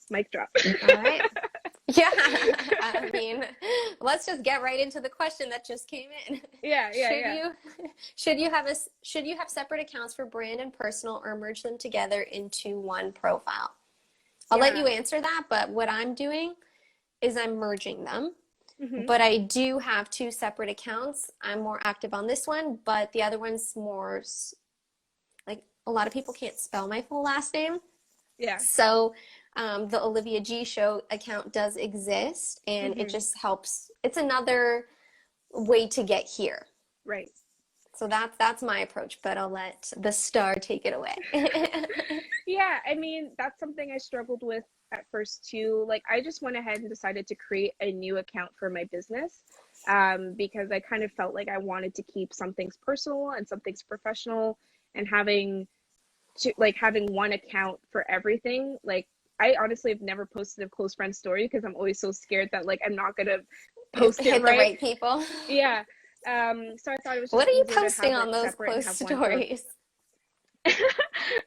[SPEAKER 2] Mic drop.
[SPEAKER 1] all right. Yeah, I mean, let's just get right into the question that just came in.
[SPEAKER 2] Yeah, yeah,
[SPEAKER 1] Should
[SPEAKER 2] yeah.
[SPEAKER 1] you should you have separate accounts for brand and personal, or merge them together into one profile? I'll let you
[SPEAKER 2] Yeah.
[SPEAKER 1] answer that, but what I'm doing is I'm merging them.
[SPEAKER 2] Hmm.
[SPEAKER 1] But I do have two separate accounts. I'm more active on this one, but the other one's more like a lot of people can't spell my full last name.
[SPEAKER 2] Yeah.
[SPEAKER 1] So the Olivia G Show account does exist, and it
[SPEAKER 2] Hmm.
[SPEAKER 1] just helps. It's another way to get here.
[SPEAKER 2] Right.
[SPEAKER 1] So that's my approach, but I'll let the star take it away.
[SPEAKER 2] Yeah, I mean, that's something I struggled with at first too. Like, I just went ahead and decided to create a new account for my business because I kind of felt like I wanted to keep some things personal and some things professional, and having one account for everything. Like, I honestly have never posted a close friend story because I'm always so scared that like I'm not gonna post it
[SPEAKER 1] Hit the
[SPEAKER 2] right.
[SPEAKER 1] right people.
[SPEAKER 2] Yeah. So I thought it was
[SPEAKER 1] What
[SPEAKER 2] just
[SPEAKER 1] are you
[SPEAKER 2] easier to
[SPEAKER 1] posting
[SPEAKER 2] have
[SPEAKER 1] on
[SPEAKER 2] it
[SPEAKER 1] those
[SPEAKER 2] separate and
[SPEAKER 1] close
[SPEAKER 2] have one for
[SPEAKER 1] stories?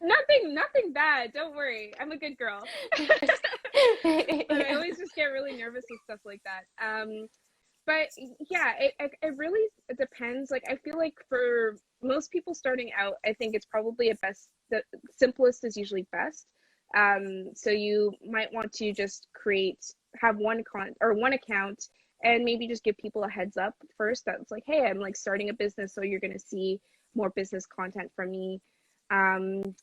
[SPEAKER 2] nothing bad. Don't worry. I'm a good girl. But I always just get really nervous with stuff like that. But yeah, it really depends. Like I feel like for most people starting out, I think it's probably a best. The simplest is usually best. So you might want to just have one account, and maybe just give people a heads up first. That's like, hey, I'm like starting a business, so you're gonna see more business content from me. Um,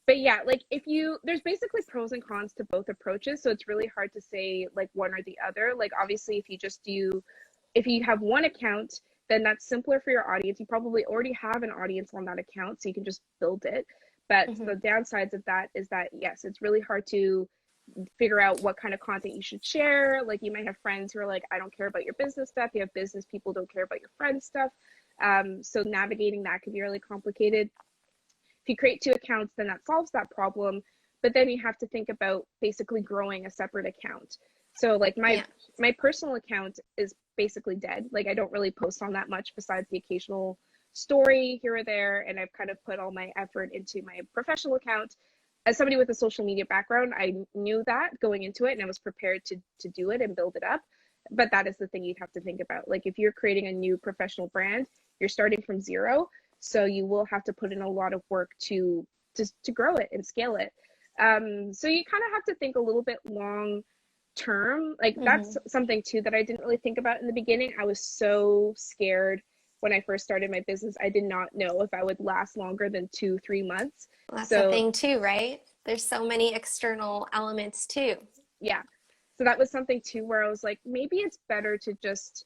[SPEAKER 2] but yeah, like there's basically pros and cons to both approaches, so it's really hard to say like one or the other. Like obviously if you have one account, then that's simpler for your audience. You probably already have an audience on that account, so you can just build it. But
[SPEAKER 1] Mhm.
[SPEAKER 2] the downsides of that is that yes, it's really hard to figure out what kind of content you should share. Like you might have friends who are like, I don't care about your business stuff. You have business people don't care about your friends stuff. So navigating that could be really complicated. if you create two accounts, then that solves that problem. But then you have to think about basically growing a separate account. So like my personal account is basically dead. Like I don't really post on that much besides the occasional story here or there. And I've kind of put all my effort into my professional account. As somebody with a social media background, I knew that going into it and I was prepared to do it and build it up. But that is the thing you'd have to think about. Like if you're creating a new professional brand, you're starting from zero. So you will have to put in a lot of work to grow it and scale it. So you kind of have to think a little bit long term. Like that's something too that I didn't really think about in the beginning. I was so scared when I first started my business. I did not know if I would last longer than 2-3 months.
[SPEAKER 1] Well, that's the thing too, right? There's so many external elements too.
[SPEAKER 2] Yeah. So that was something too where I was like, maybe it's better to just,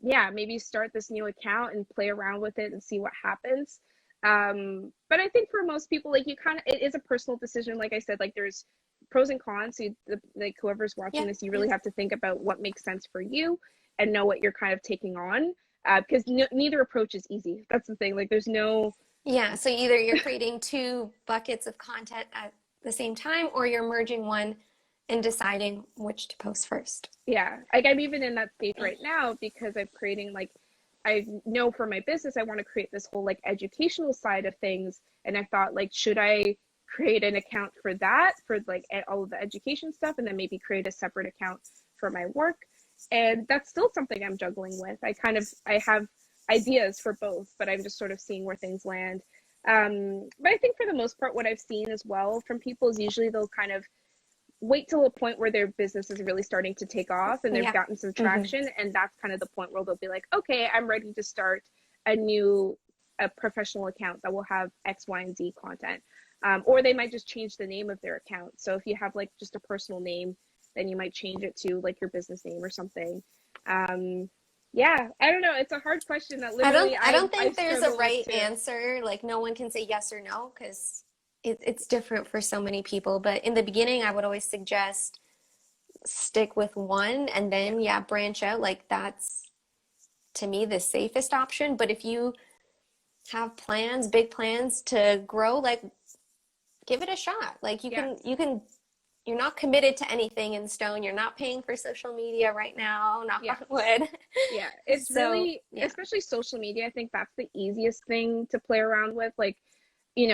[SPEAKER 2] maybe start this new account and play around with it and see what happens. But I think for most people, like it is a personal decision. Like I said, like there's pros and cons. So like whoever's watching this, you really have to think about what makes sense for you and know what you're kind of taking on. Because neither approach is easy. That's the thing. Like there's no.
[SPEAKER 1] Yeah. So either you're creating two buckets of content at the same time, or you're merging one and deciding which to post first.
[SPEAKER 2] Yeah. Like I'm even in that stage right now because I'm creating like, I know for my business, I want to create this whole like educational side of things. And I thought like, should I create an account for that, for like all of the education stuff, and then maybe create a separate account for my work? And that's still something I'm juggling with. I have ideas for both, but I'm just sort of seeing where things land. But I think for the most part, what I've seen as well from people is usually they'll kind of wait till a point where their business is really starting to take off and they've gotten some traction. And that's kind of the point where they'll be like, okay, I'm ready to start a professional account that will have X, Y, and Z content. Or they might just change the name of their account. So if you have like just a personal name, then you might change it to like your business name or something. I don't know. It's a hard question that literally
[SPEAKER 1] I don't think there's a right answer. Like no one can say yes or no because it's different for so many people. But in the beginning, I would always suggest stick with one and then branch out. Like that's to me the safest option. But if you have plans, big plans to grow, like give it a shot. Like you can you're not committed to anything in stone. You're not paying for social media right now, knock on wood.
[SPEAKER 2] Yeah, it's especially social media. I think that's the easiest thing to play around with. Like,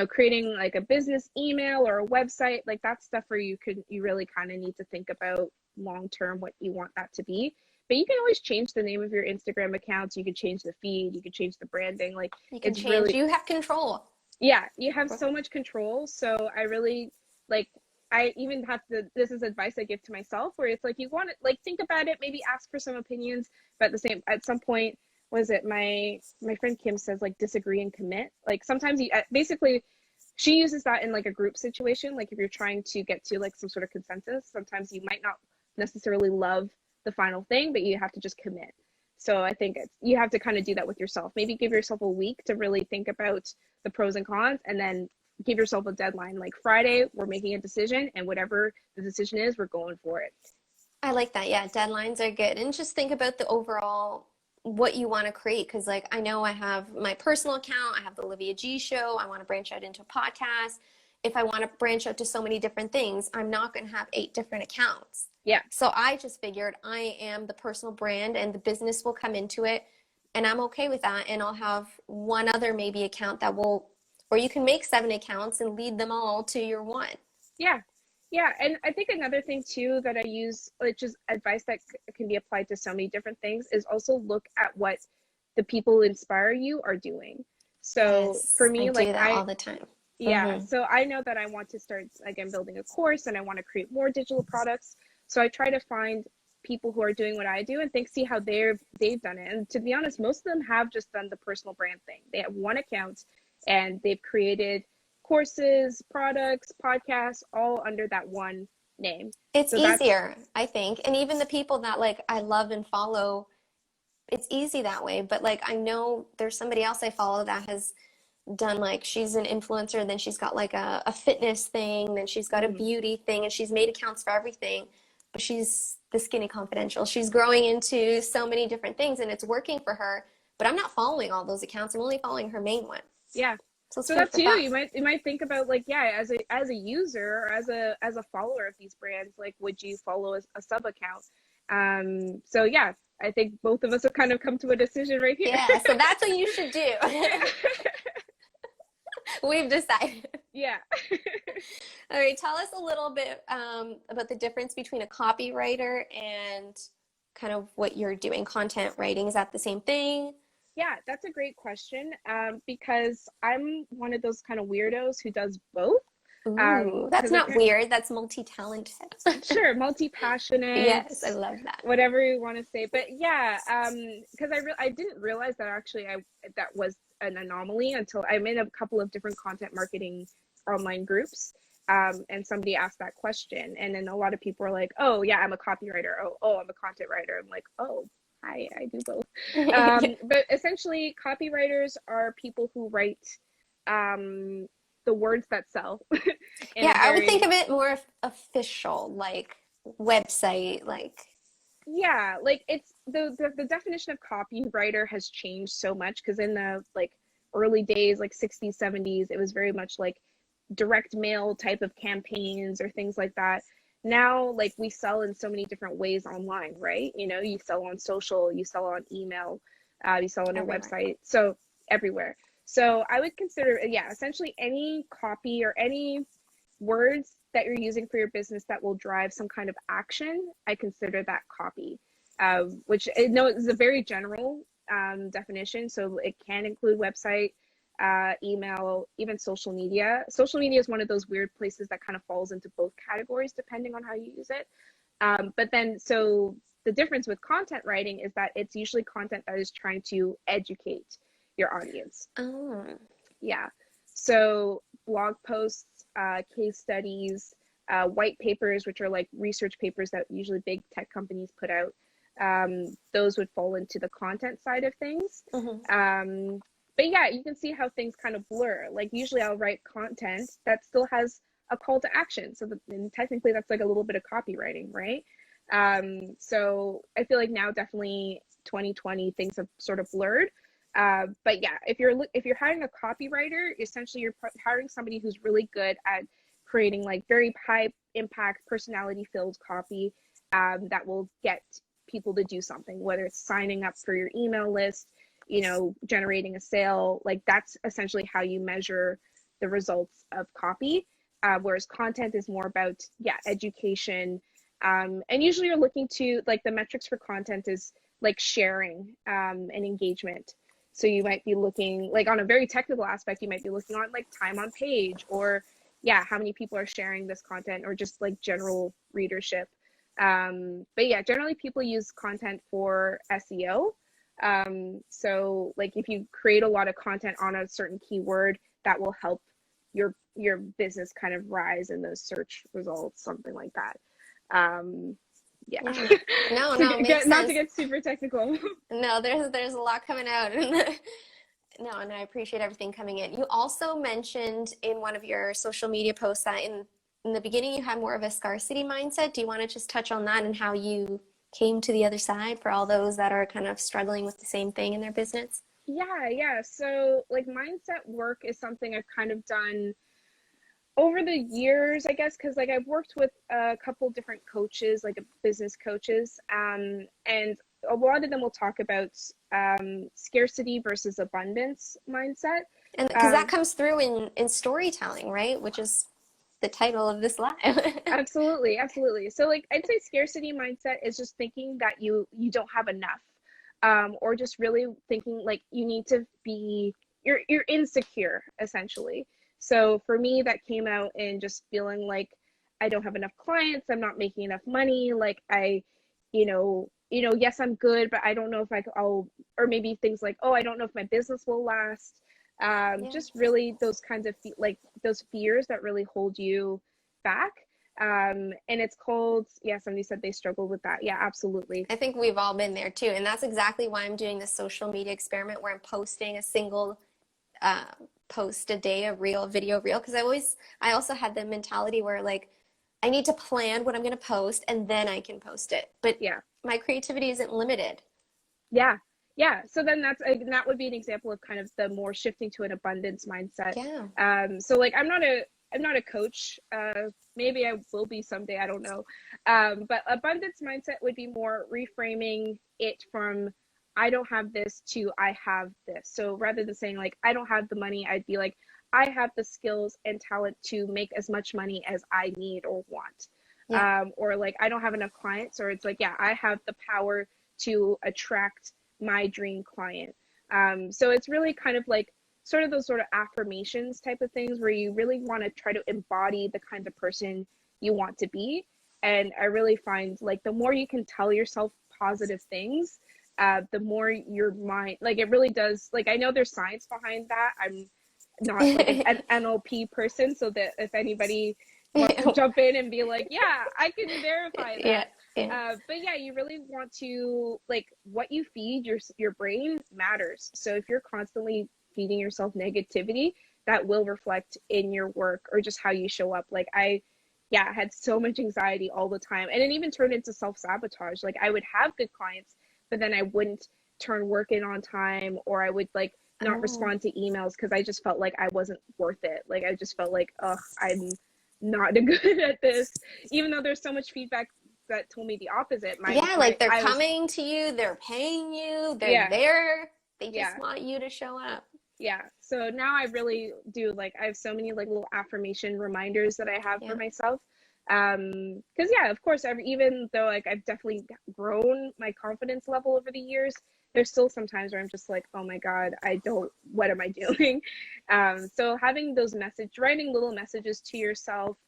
[SPEAKER 2] creating like a business email or a website, like that's stuff where you really kind of need to think about long-term what you want that to be. But you can always change the name of your Instagram accounts. You can change the feed. You can change the branding. Like
[SPEAKER 1] you have control.
[SPEAKER 2] Yeah, you have so much control. So I really I even have this is advice I give to myself where it's like, you want to like, think about it, maybe ask for some opinions, but at some point, was it my friend Kim says like, disagree and commit. Like sometimes basically she uses that in like a group situation. Like if you're trying to get to like some sort of consensus, sometimes you might not necessarily love the final thing, but you have to just commit. So I think you have to kind of do that with yourself. Maybe give yourself a week to really think about the pros and cons, and then give yourself a deadline. Like Friday, we're making a decision, and whatever the decision is, we're going for it.
[SPEAKER 1] I like that. Yeah, deadlines are good. And just think about the overall what you want to create. Because like I know I have my personal account, I have the Olivia G show, I want to branch out into a podcast. If I want to branch out to so many different things, I'm not going to have 8 different accounts.
[SPEAKER 2] Yeah.
[SPEAKER 1] So I just figured I am the personal brand and the business will come into it, and I'm okay with that. And I'll have one other maybe account that will, or you can make 7 accounts and lead them all to your one.
[SPEAKER 2] Yeah. Yeah. And I think another thing too that I use, which is advice that can be applied to so many different things, is also look at what the people who inspire you are doing. So for me,
[SPEAKER 1] I do that all the time.
[SPEAKER 2] Yeah. So I know that I want to start again building a course, and I want to create more digital products. So I try to find people who are doing what I do and see how they've done it. And to be honest, most of them have just done the personal brand thing. They have one account and they've created courses, products, podcasts, all under that one name.
[SPEAKER 1] It's easier, I think. And even the people that like I love and follow, it's easy that way. But like I know there's somebody else I follow that has done, like, she's an influencer, then she's got like a fitness thing, then she's got a beauty thing, and she's made accounts for everything. But she's the Skinny Confidential. She's growing into so many different things and it's working for her. But I'm not following all those accounts. I'm only following her main one.
[SPEAKER 2] Yeah.
[SPEAKER 1] So it's
[SPEAKER 2] So
[SPEAKER 1] food
[SPEAKER 2] that's
[SPEAKER 1] for
[SPEAKER 2] you.
[SPEAKER 1] thought.
[SPEAKER 2] You might think about like, yeah, as a user or as a follower of these brands, like would you follow a sub account? So yeah, I think both of us have kind of come to a decision right here.
[SPEAKER 1] Yeah, so that's what you should do.
[SPEAKER 2] Yeah.
[SPEAKER 1] We've decided.
[SPEAKER 2] Yeah.
[SPEAKER 1] All right, tell us a little bit about the difference between a copywriter and kind of what you're doing. Content writing, is that the same thing?
[SPEAKER 2] Yeah, that's a great question. Because I'm one of those kind of weirdos who does both.
[SPEAKER 1] Ooh, that's
[SPEAKER 2] Because I
[SPEAKER 1] not
[SPEAKER 2] kind
[SPEAKER 1] weird. That's multi-talented.
[SPEAKER 2] sure, multi-passionate,
[SPEAKER 1] Yes, I love that.
[SPEAKER 2] whatever you want to say. But yeah, because I didn't realize that actually that was an anomaly until I'm in a couple of different content marketing online groups. And somebody asked that question, and then a lot of people are like, "Oh yeah, I'm a copywriter. Oh, I'm a content writer." I'm like, "Oh, I do both." But essentially, copywriters are people who write the words that sell in
[SPEAKER 1] Yeah,
[SPEAKER 2] a
[SPEAKER 1] I would think
[SPEAKER 2] very
[SPEAKER 1] of it more official, like website, like
[SPEAKER 2] yeah, like it's the definition of copywriter has changed so much because in the like early days, like 60s, 70s, it was very much like direct mail type of campaigns or things like that. Now, like we sell in so many different ways online, right? You know, you sell on social, you sell on email, you sell on your
[SPEAKER 1] everywhere.
[SPEAKER 2] website, so everywhere. So I would consider, yeah, essentially any copy or any words that you're using for your business that will drive some kind of action, I consider that copy, which I know is a very general definition. So it can include website, email, even social media. Social media is one of those weird places that kind of falls into both categories depending on how you use it. But then, so the difference with content writing is that it's usually content that is trying to educate your audience.
[SPEAKER 1] Oh,
[SPEAKER 2] Yeah. So blog posts, case studies, white papers, which are like research papers that usually big tech companies put out. Those would fall into the content side of things.
[SPEAKER 1] mhm.
[SPEAKER 2] But yeah, you can see how things kind of blur. Like usually I'll write content that still has a call to action. So and technically that's like a little bit of copywriting, right? So I feel like now definitely 2020 things have sort of blurred. But yeah, if you're hiring a copywriter, essentially you're hiring somebody who's really good at creating like very high impact, personality filled copy that will get people to do something, whether it's signing up for your email list, you know, generating a sale. Like that's essentially how you measure the results of copy. Whereas content is more about education. And usually you're looking to like the metrics for content is like sharing and engagement. So you might be looking like on a very technical aspect, you might be looking on like time on page or how many people are sharing this content or just like general readership. But yeah, generally people use content for SEO. So like if you create a lot of content on a certain keyword, that will help your business kind of rise in those search results, something like that. Yeah.
[SPEAKER 1] Yeah. No, no, it makes
[SPEAKER 2] Not to
[SPEAKER 1] sense.
[SPEAKER 2] get super technical.
[SPEAKER 1] No, there's a lot coming out. No, and I appreciate everything coming in. You also mentioned in one of your social media posts that in the beginning you had more of a scarcity mindset. Do you want to just touch on that and how you came to the other side for all those that are kind of struggling with the same thing in their business?
[SPEAKER 2] Yeah. So like mindset work is something I've kind of done over the years, I guess, because like I've worked with a couple different coaches, like business coaches, and a lot of them will talk about scarcity versus abundance mindset.
[SPEAKER 1] And because that
[SPEAKER 2] Um,
[SPEAKER 1] comes through in storytelling, right? Which is the title of this live.
[SPEAKER 2] absolutely. So like I'd say scarcity mindset is just thinking that you don't have enough, or just really thinking like you need to be you're insecure essentially. So for me, that came out in just feeling like I don't have enough clients, I'm not making enough money, like yes, I'm good, but I don't know if I'll, or maybe things like, oh, I don't know if my business will last.
[SPEAKER 1] Yeah.
[SPEAKER 2] Just really those kinds of like those fears that really hold you back. And it's called, somebody said they struggled with that. Yeah, absolutely.
[SPEAKER 1] I think we've all been there too. And that's exactly why I'm doing this social media experiment where I'm posting a single uh, post a day, a reel, video reel. Because I also had the mentality where like, I need to plan what I'm going to post and then I can post it. But
[SPEAKER 2] Yeah.
[SPEAKER 1] my creativity isn't limited.
[SPEAKER 2] Yeah. Yeah, so then that would be an example of kind of the more shifting to an abundance mindset.
[SPEAKER 1] Yeah.
[SPEAKER 2] So like I'm not a coach. Maybe I will be someday, I don't know. But abundance mindset would be more reframing it from I don't have this to I have this. So rather than saying like I don't have the money, I'd be like I have the skills and talent to make as much money as I need or want.
[SPEAKER 1] Yeah.
[SPEAKER 2] Or like I don't have enough clients, or it's like, yeah, I have the power to attract my dream client. So it's really kind of like sort of those sort of affirmations type of things where you really want to try to embody the kind of person you want to be. And I really find like the more you can tell yourself positive things, the more your mind, like it really does, like I know there's science behind that. I'm not like an NLP person, so that if anybody wants to jump in and be like, yeah, I can verify that.
[SPEAKER 1] Yeah. Yeah.
[SPEAKER 2] But yeah, you really want to like what you feed your brain matters. So if you're constantly feeding yourself negativity, that will reflect in your work or just how you show up. Like I had so much anxiety all the time, and it even turned into self-sabotage. Like I would have good clients, but then I wouldn't turn work in on time, or I would like not respond to emails because I just felt like I wasn't worth it. Like I just felt like, ugh, I'm not good at this, even though there's so much feedback that told me the opposite.
[SPEAKER 1] Like they're coming to you, they're paying you, they're there. They just want you to show up.
[SPEAKER 2] Yeah. So now I really do, like, I have so many like little affirmation reminders that I have for myself. Because of course, even though like I've definitely grown my confidence level over the years, there's still some times where I'm just like, oh my God, what am I doing? So having those writing little messages to yourself.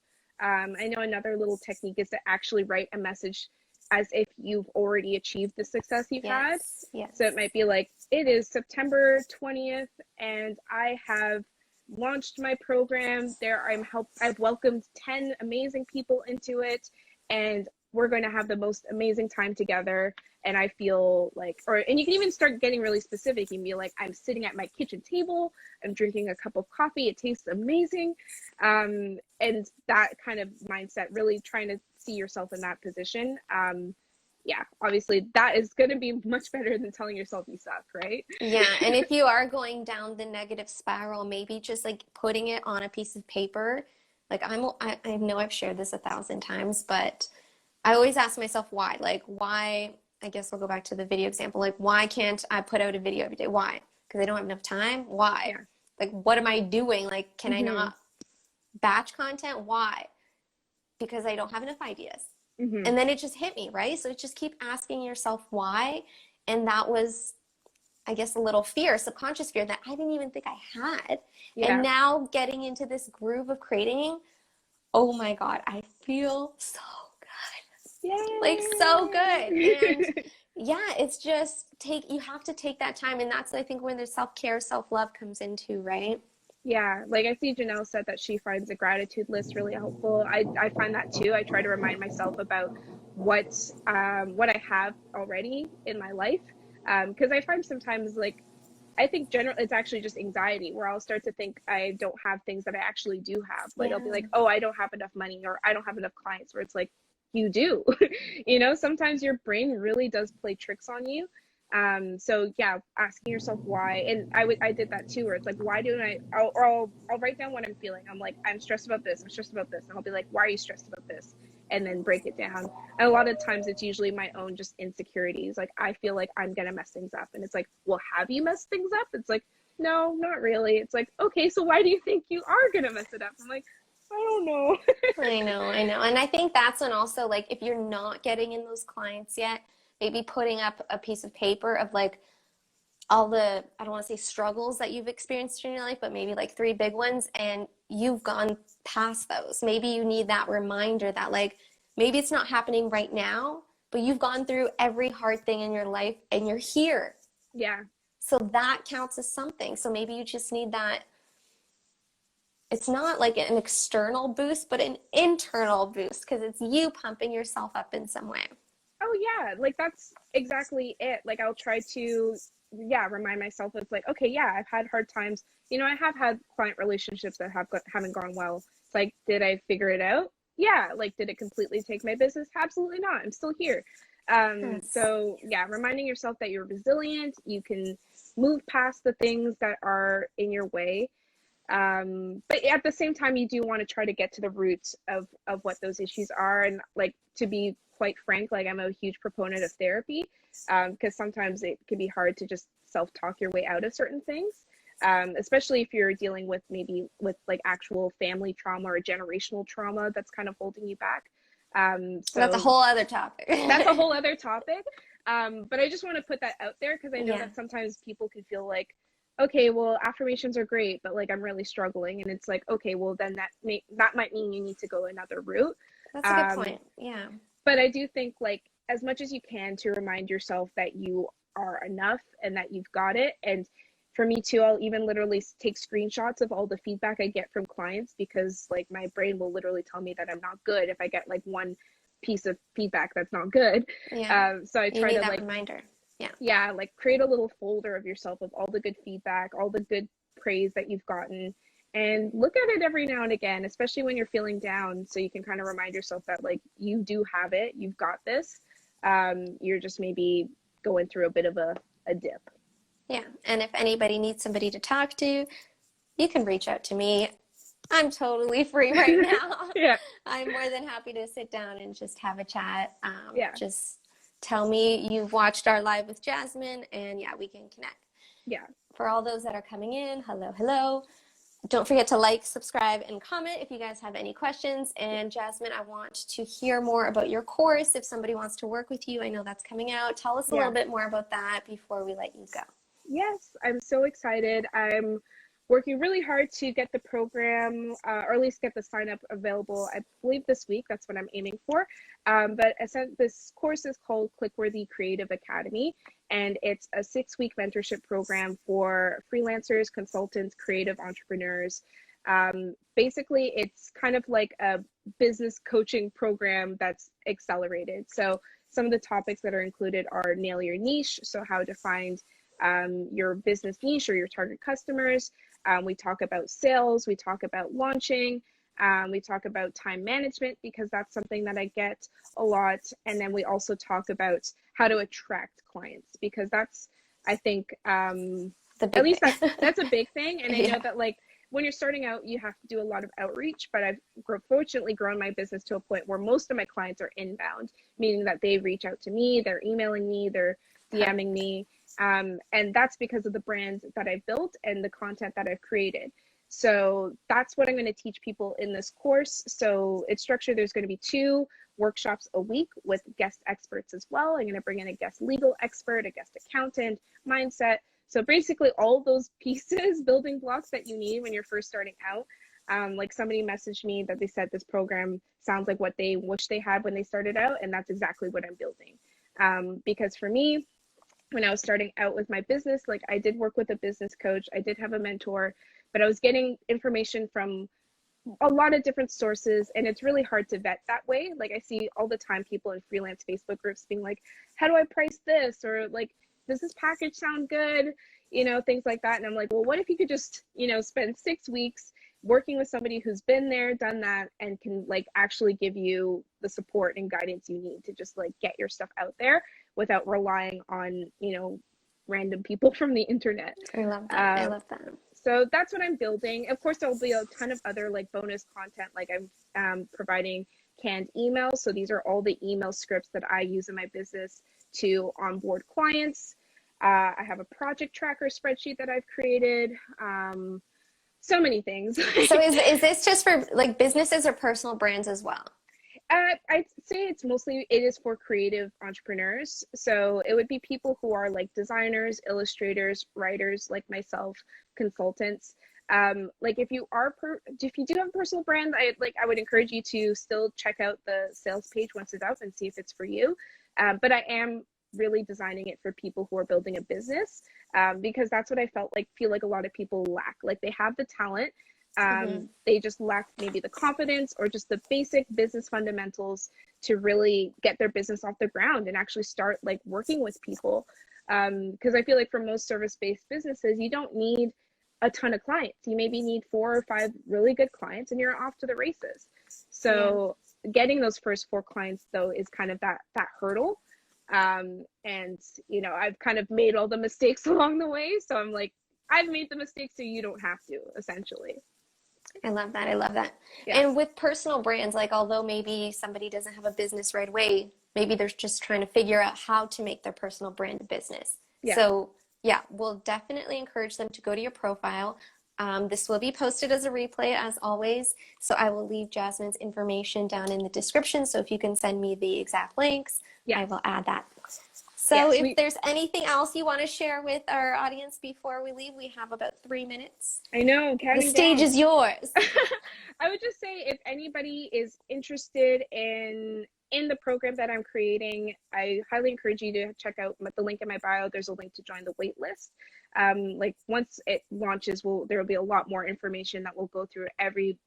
[SPEAKER 2] I know another little technique is to actually write a message as if you've already achieved the success you've had.
[SPEAKER 1] Yes.
[SPEAKER 2] So it might be like, it is September 20th and I have launched my program. I've welcomed 10 amazing people into it, and we're going to have the most amazing time together. And I feel like, and you can even start getting really specific. You can be like, I'm sitting at my kitchen table, I'm drinking a cup of coffee, it tastes amazing. And that kind of mindset, really trying to see yourself in that position. Obviously that is going to be much better than telling yourself you suck, right?
[SPEAKER 1] Yeah. And if you are going down the negative spiral, maybe just like putting it on a piece of paper. Like I know I've shared this 1,000 times, but I always ask myself why. Like why, I guess I'll go back to the video example. Like why can't I put out a video every day? Why? Because I don't have enough time? Why? Yeah. Like what am I doing? Like can I not batch content? Why? Because I don't have enough ideas. And then it just hit me, right? So just keep asking yourself why. And that was, I guess, a little fear, subconscious fear that I didn't even think I had. Yeah. And now getting into this groove of creating, oh my God, I feel so good. Yay. Like so good. And it's just you have to take that time. And that's, I think, when the self-care, self-love comes into, right?
[SPEAKER 2] Yeah, like I see Janelle said that she finds a gratitude list really helpful. I find that too. I try to remind myself about what I have already in my life, because I find sometimes, like, I think it's actually just anxiety, where I'll start to think I don't have things that I actually do have. Like I'll be like, oh, I don't have enough money, or I don't have enough clients, where it's like, you do. Sometimes your brain really does play tricks on you. So asking yourself why. And I did that too, where it's like, why don't I'll write down what I'm feeling. I'm like, I'm stressed about this, and I'll be like, why are you stressed about this? And then break it down. And a lot of times it's usually my own just insecurities. Like I feel like I'm gonna mess things up, and it's like, well, have you messed things up? It's like, no, not really. It's like, okay, so why do you think you are gonna mess it up? I'm like, I don't know.
[SPEAKER 1] I know. And I think that's when also, like, if you're not getting in those clients yet, maybe putting up a piece of paper of like all the, I don't want to say struggles that you've experienced in your life, but maybe like 3 big ones, and you've gone past those. Maybe you need that reminder that, like, maybe it's not happening right now, but you've gone through every hard thing in your life and you're here.
[SPEAKER 2] Yeah.
[SPEAKER 1] So that counts as something. So maybe you just need that. It's not like an external boost, but an internal boost, because it's you pumping yourself up in some way.
[SPEAKER 2] Oh yeah, like that's exactly it. Like I'll try to remind myself, it's like, okay, I've had hard times. I have had client relationships that haven't gone well. It's like, did I figure it out? Yeah. Like, did it completely take my business? Absolutely not. I'm still here.
[SPEAKER 1] Yes.
[SPEAKER 2] So yeah, reminding yourself that you're resilient, you can move past the things that are in your way. But at the same time, you do want to try to get to the roots of what those issues are. And like, to be quite frank, like I'm a huge proponent of therapy, because sometimes it can be hard to just self-talk your way out of certain things. Especially if you're dealing with maybe with like actual family trauma or generational trauma that's kind of holding you back.
[SPEAKER 1] That's a
[SPEAKER 2] So
[SPEAKER 1] whole other topic.
[SPEAKER 2] that's a whole other topic. But I just want to put that out there because I know
[SPEAKER 1] Yeah.
[SPEAKER 2] that sometimes people can feel like, okay, well, affirmations are great, but like I'm really struggling, and it's like, okay, well, then that might mean you need to go another route.
[SPEAKER 1] That's a good
[SPEAKER 2] Um,
[SPEAKER 1] point. Yeah.
[SPEAKER 2] but I do think like as much as you can to remind yourself that you are enough and that you've got it. And for me too, I'll even literally take screenshots of all the feedback I get from clients because like my brain will literally tell me that I'm not good if I get like one piece of feedback that's not good.
[SPEAKER 1] Yeah.
[SPEAKER 2] So I
[SPEAKER 1] You
[SPEAKER 2] try
[SPEAKER 1] need
[SPEAKER 2] to
[SPEAKER 1] that
[SPEAKER 2] like,
[SPEAKER 1] reminder. Yeah.
[SPEAKER 2] yeah, like create a little folder of yourself of all the good feedback, all the good praise that you've gotten, and look at it every now and again, especially when you're feeling down. So you can kind of remind yourself that like you do have it, you've got this. You're just maybe going through a bit of a dip.
[SPEAKER 1] Yeah. And if anybody needs somebody to talk to, you can reach out to me. I'm totally free right now.
[SPEAKER 2] Yeah,
[SPEAKER 1] I'm more than happy to sit down and just have a chat.
[SPEAKER 2] yeah,
[SPEAKER 1] Just tell me you've watched our live with Jasmine, and yeah, we can connect.
[SPEAKER 2] yeah,
[SPEAKER 1] For all those that are coming in, hello, hello. Don't forget to like, subscribe, and comment if you guys have any questions. And Jasmine, I want to hear more about your course. If somebody wants to work with you, I know that's coming out. Tell us a
[SPEAKER 2] yeah.
[SPEAKER 1] little bit more about that before we let you go.
[SPEAKER 2] Yes, I'm so excited. I'm working really hard to get the program, or at least get the sign up available. I believe this week, that's what I'm aiming for. But this course is called Clickworthy Creative Academy, and it's a 6-week mentorship program for freelancers, consultants, creative entrepreneurs. Basically, it's kind of like a business coaching program that's accelerated. So some of the topics that are included are nail your niche, so how to find your business niche or your target customers. We talk about sales, we talk about launching, we talk about time management because that's something that I get a lot. And then we also talk about how to attract clients because that's, I think,
[SPEAKER 1] The
[SPEAKER 2] at
[SPEAKER 1] big
[SPEAKER 2] least
[SPEAKER 1] thing.
[SPEAKER 2] that's a big thing. And I know
[SPEAKER 1] Yeah.
[SPEAKER 2] that like when you're starting out, you have to do a lot of outreach, but I've fortunately grown my business to a point where most of my clients are inbound, meaning that they reach out to me, they're emailing me, they're DMing me. And that's because of the brand that I've built and the content that I've created. So that's what I'm going to teach people in this course. So it's structured, there's going to be 2 workshops a week with guest experts as well. I'm going to bring in a guest legal expert, a guest accountant, mindset. So basically all those pieces, building blocks that you need when you're first starting out. Like somebody messaged me that they said this program sounds like what they wish they had when they started out. And that's exactly what I'm building. Because for me, when I was starting out with my business, like I did work with a business coach, I did have a mentor, but I was getting information from a lot of different sources, and it's really hard to vet that way. Like I see all the time people in freelance Facebook groups being like, how do I price this? Or like, does this package sound good? Things like that. And I'm like, well, what if you could just, spend 6 weeks working with somebody who's been there, done that, and can like actually give you the support and guidance you need to just like get your stuff out there without relying on, random people from the internet.
[SPEAKER 1] I love that. I love that.
[SPEAKER 2] So that's what I'm building. Of course, there'll be a ton of other like bonus content. Like I'm providing canned emails. So these are all the email scripts that I use in my business to onboard clients. I have a project tracker spreadsheet that I've created. So many things.
[SPEAKER 1] So is this just for like businesses or personal brands as well?
[SPEAKER 2] I'd say it is for creative entrepreneurs. So it would be people who are like designers, illustrators, writers like myself, consultants. Like if you do have a personal brand, I would encourage you to still check out the sales page once it's up and see if it's for you. But I am really designing it for people who are building a business, because that's what I feel like a lot of people lack. Like they have the talent, they just lack maybe the confidence or just the basic business fundamentals to really get their business off the ground and actually start like working with people. Because I feel like for most service-based businesses, you don't need a ton of clients. You maybe need 4 or 5 really good clients and you're off to the races. So getting those first 4 clients though is kind of that hurdle. And, you know, I've kind of made all the mistakes along the way. So I'm like, I've made the mistakes so you don't have to, essentially.
[SPEAKER 1] I love that. I love that.
[SPEAKER 2] Yes.
[SPEAKER 1] And with personal brands, like although maybe somebody doesn't have a business right away, maybe they're just trying to figure out how to make their personal brand a business.
[SPEAKER 2] Yeah.
[SPEAKER 1] So yeah, we'll definitely encourage them to go to your profile. This will be posted as a replay as always. So I will leave Jasmine's information down in the description. So if you can send me the exact links, I will add that. So if there's anything else you want to share with our audience before we leave, we have about 3 minutes.
[SPEAKER 2] I know,
[SPEAKER 1] the stage is yours.
[SPEAKER 2] I would just say if anybody is interested in the program that I'm creating, I highly encourage you to check out the link in my bio. There's a link to join the wait list. Like once it launches, there will be a lot more information that will go through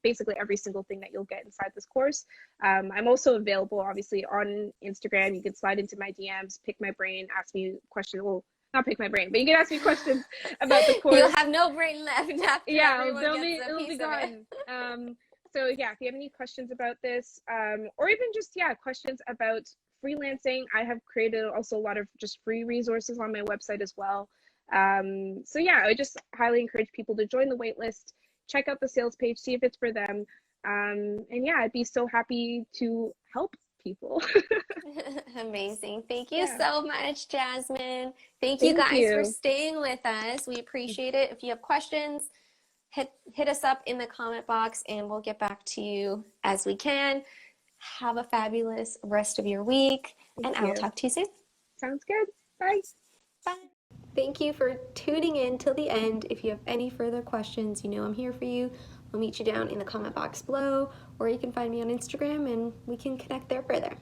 [SPEAKER 2] basically every single thing that you'll get inside this course. I'm also available obviously on Instagram. You can slide into my DMs, pick my brain, ask me questions. Well, not pick my brain, but you can ask me questions about the course.
[SPEAKER 1] You'll have no brain left after
[SPEAKER 2] it'll be gone. So yeah, if you have any questions about this, or even just questions about freelancing, I have created also a lot of just free resources on my website as well. So yeah, I would just highly encourage people to join the waitlist, check out the sales page, see if it's for them. And yeah, I'd be so happy to help people.
[SPEAKER 1] Amazing. Thank you so much, Jasmine. Thank you guys for staying with us. We appreciate it. If you have questions, hit us up in the comment box and we'll get back to you as we can. Have a fabulous rest of your week, and I will talk to you soon.
[SPEAKER 2] Sounds good. Bye.
[SPEAKER 1] Bye. Thank you for tuning in till the end. If you have any further questions, you know I'm here for you. I'll meet you down in the comment box below, or you can find me on Instagram and we can connect there further.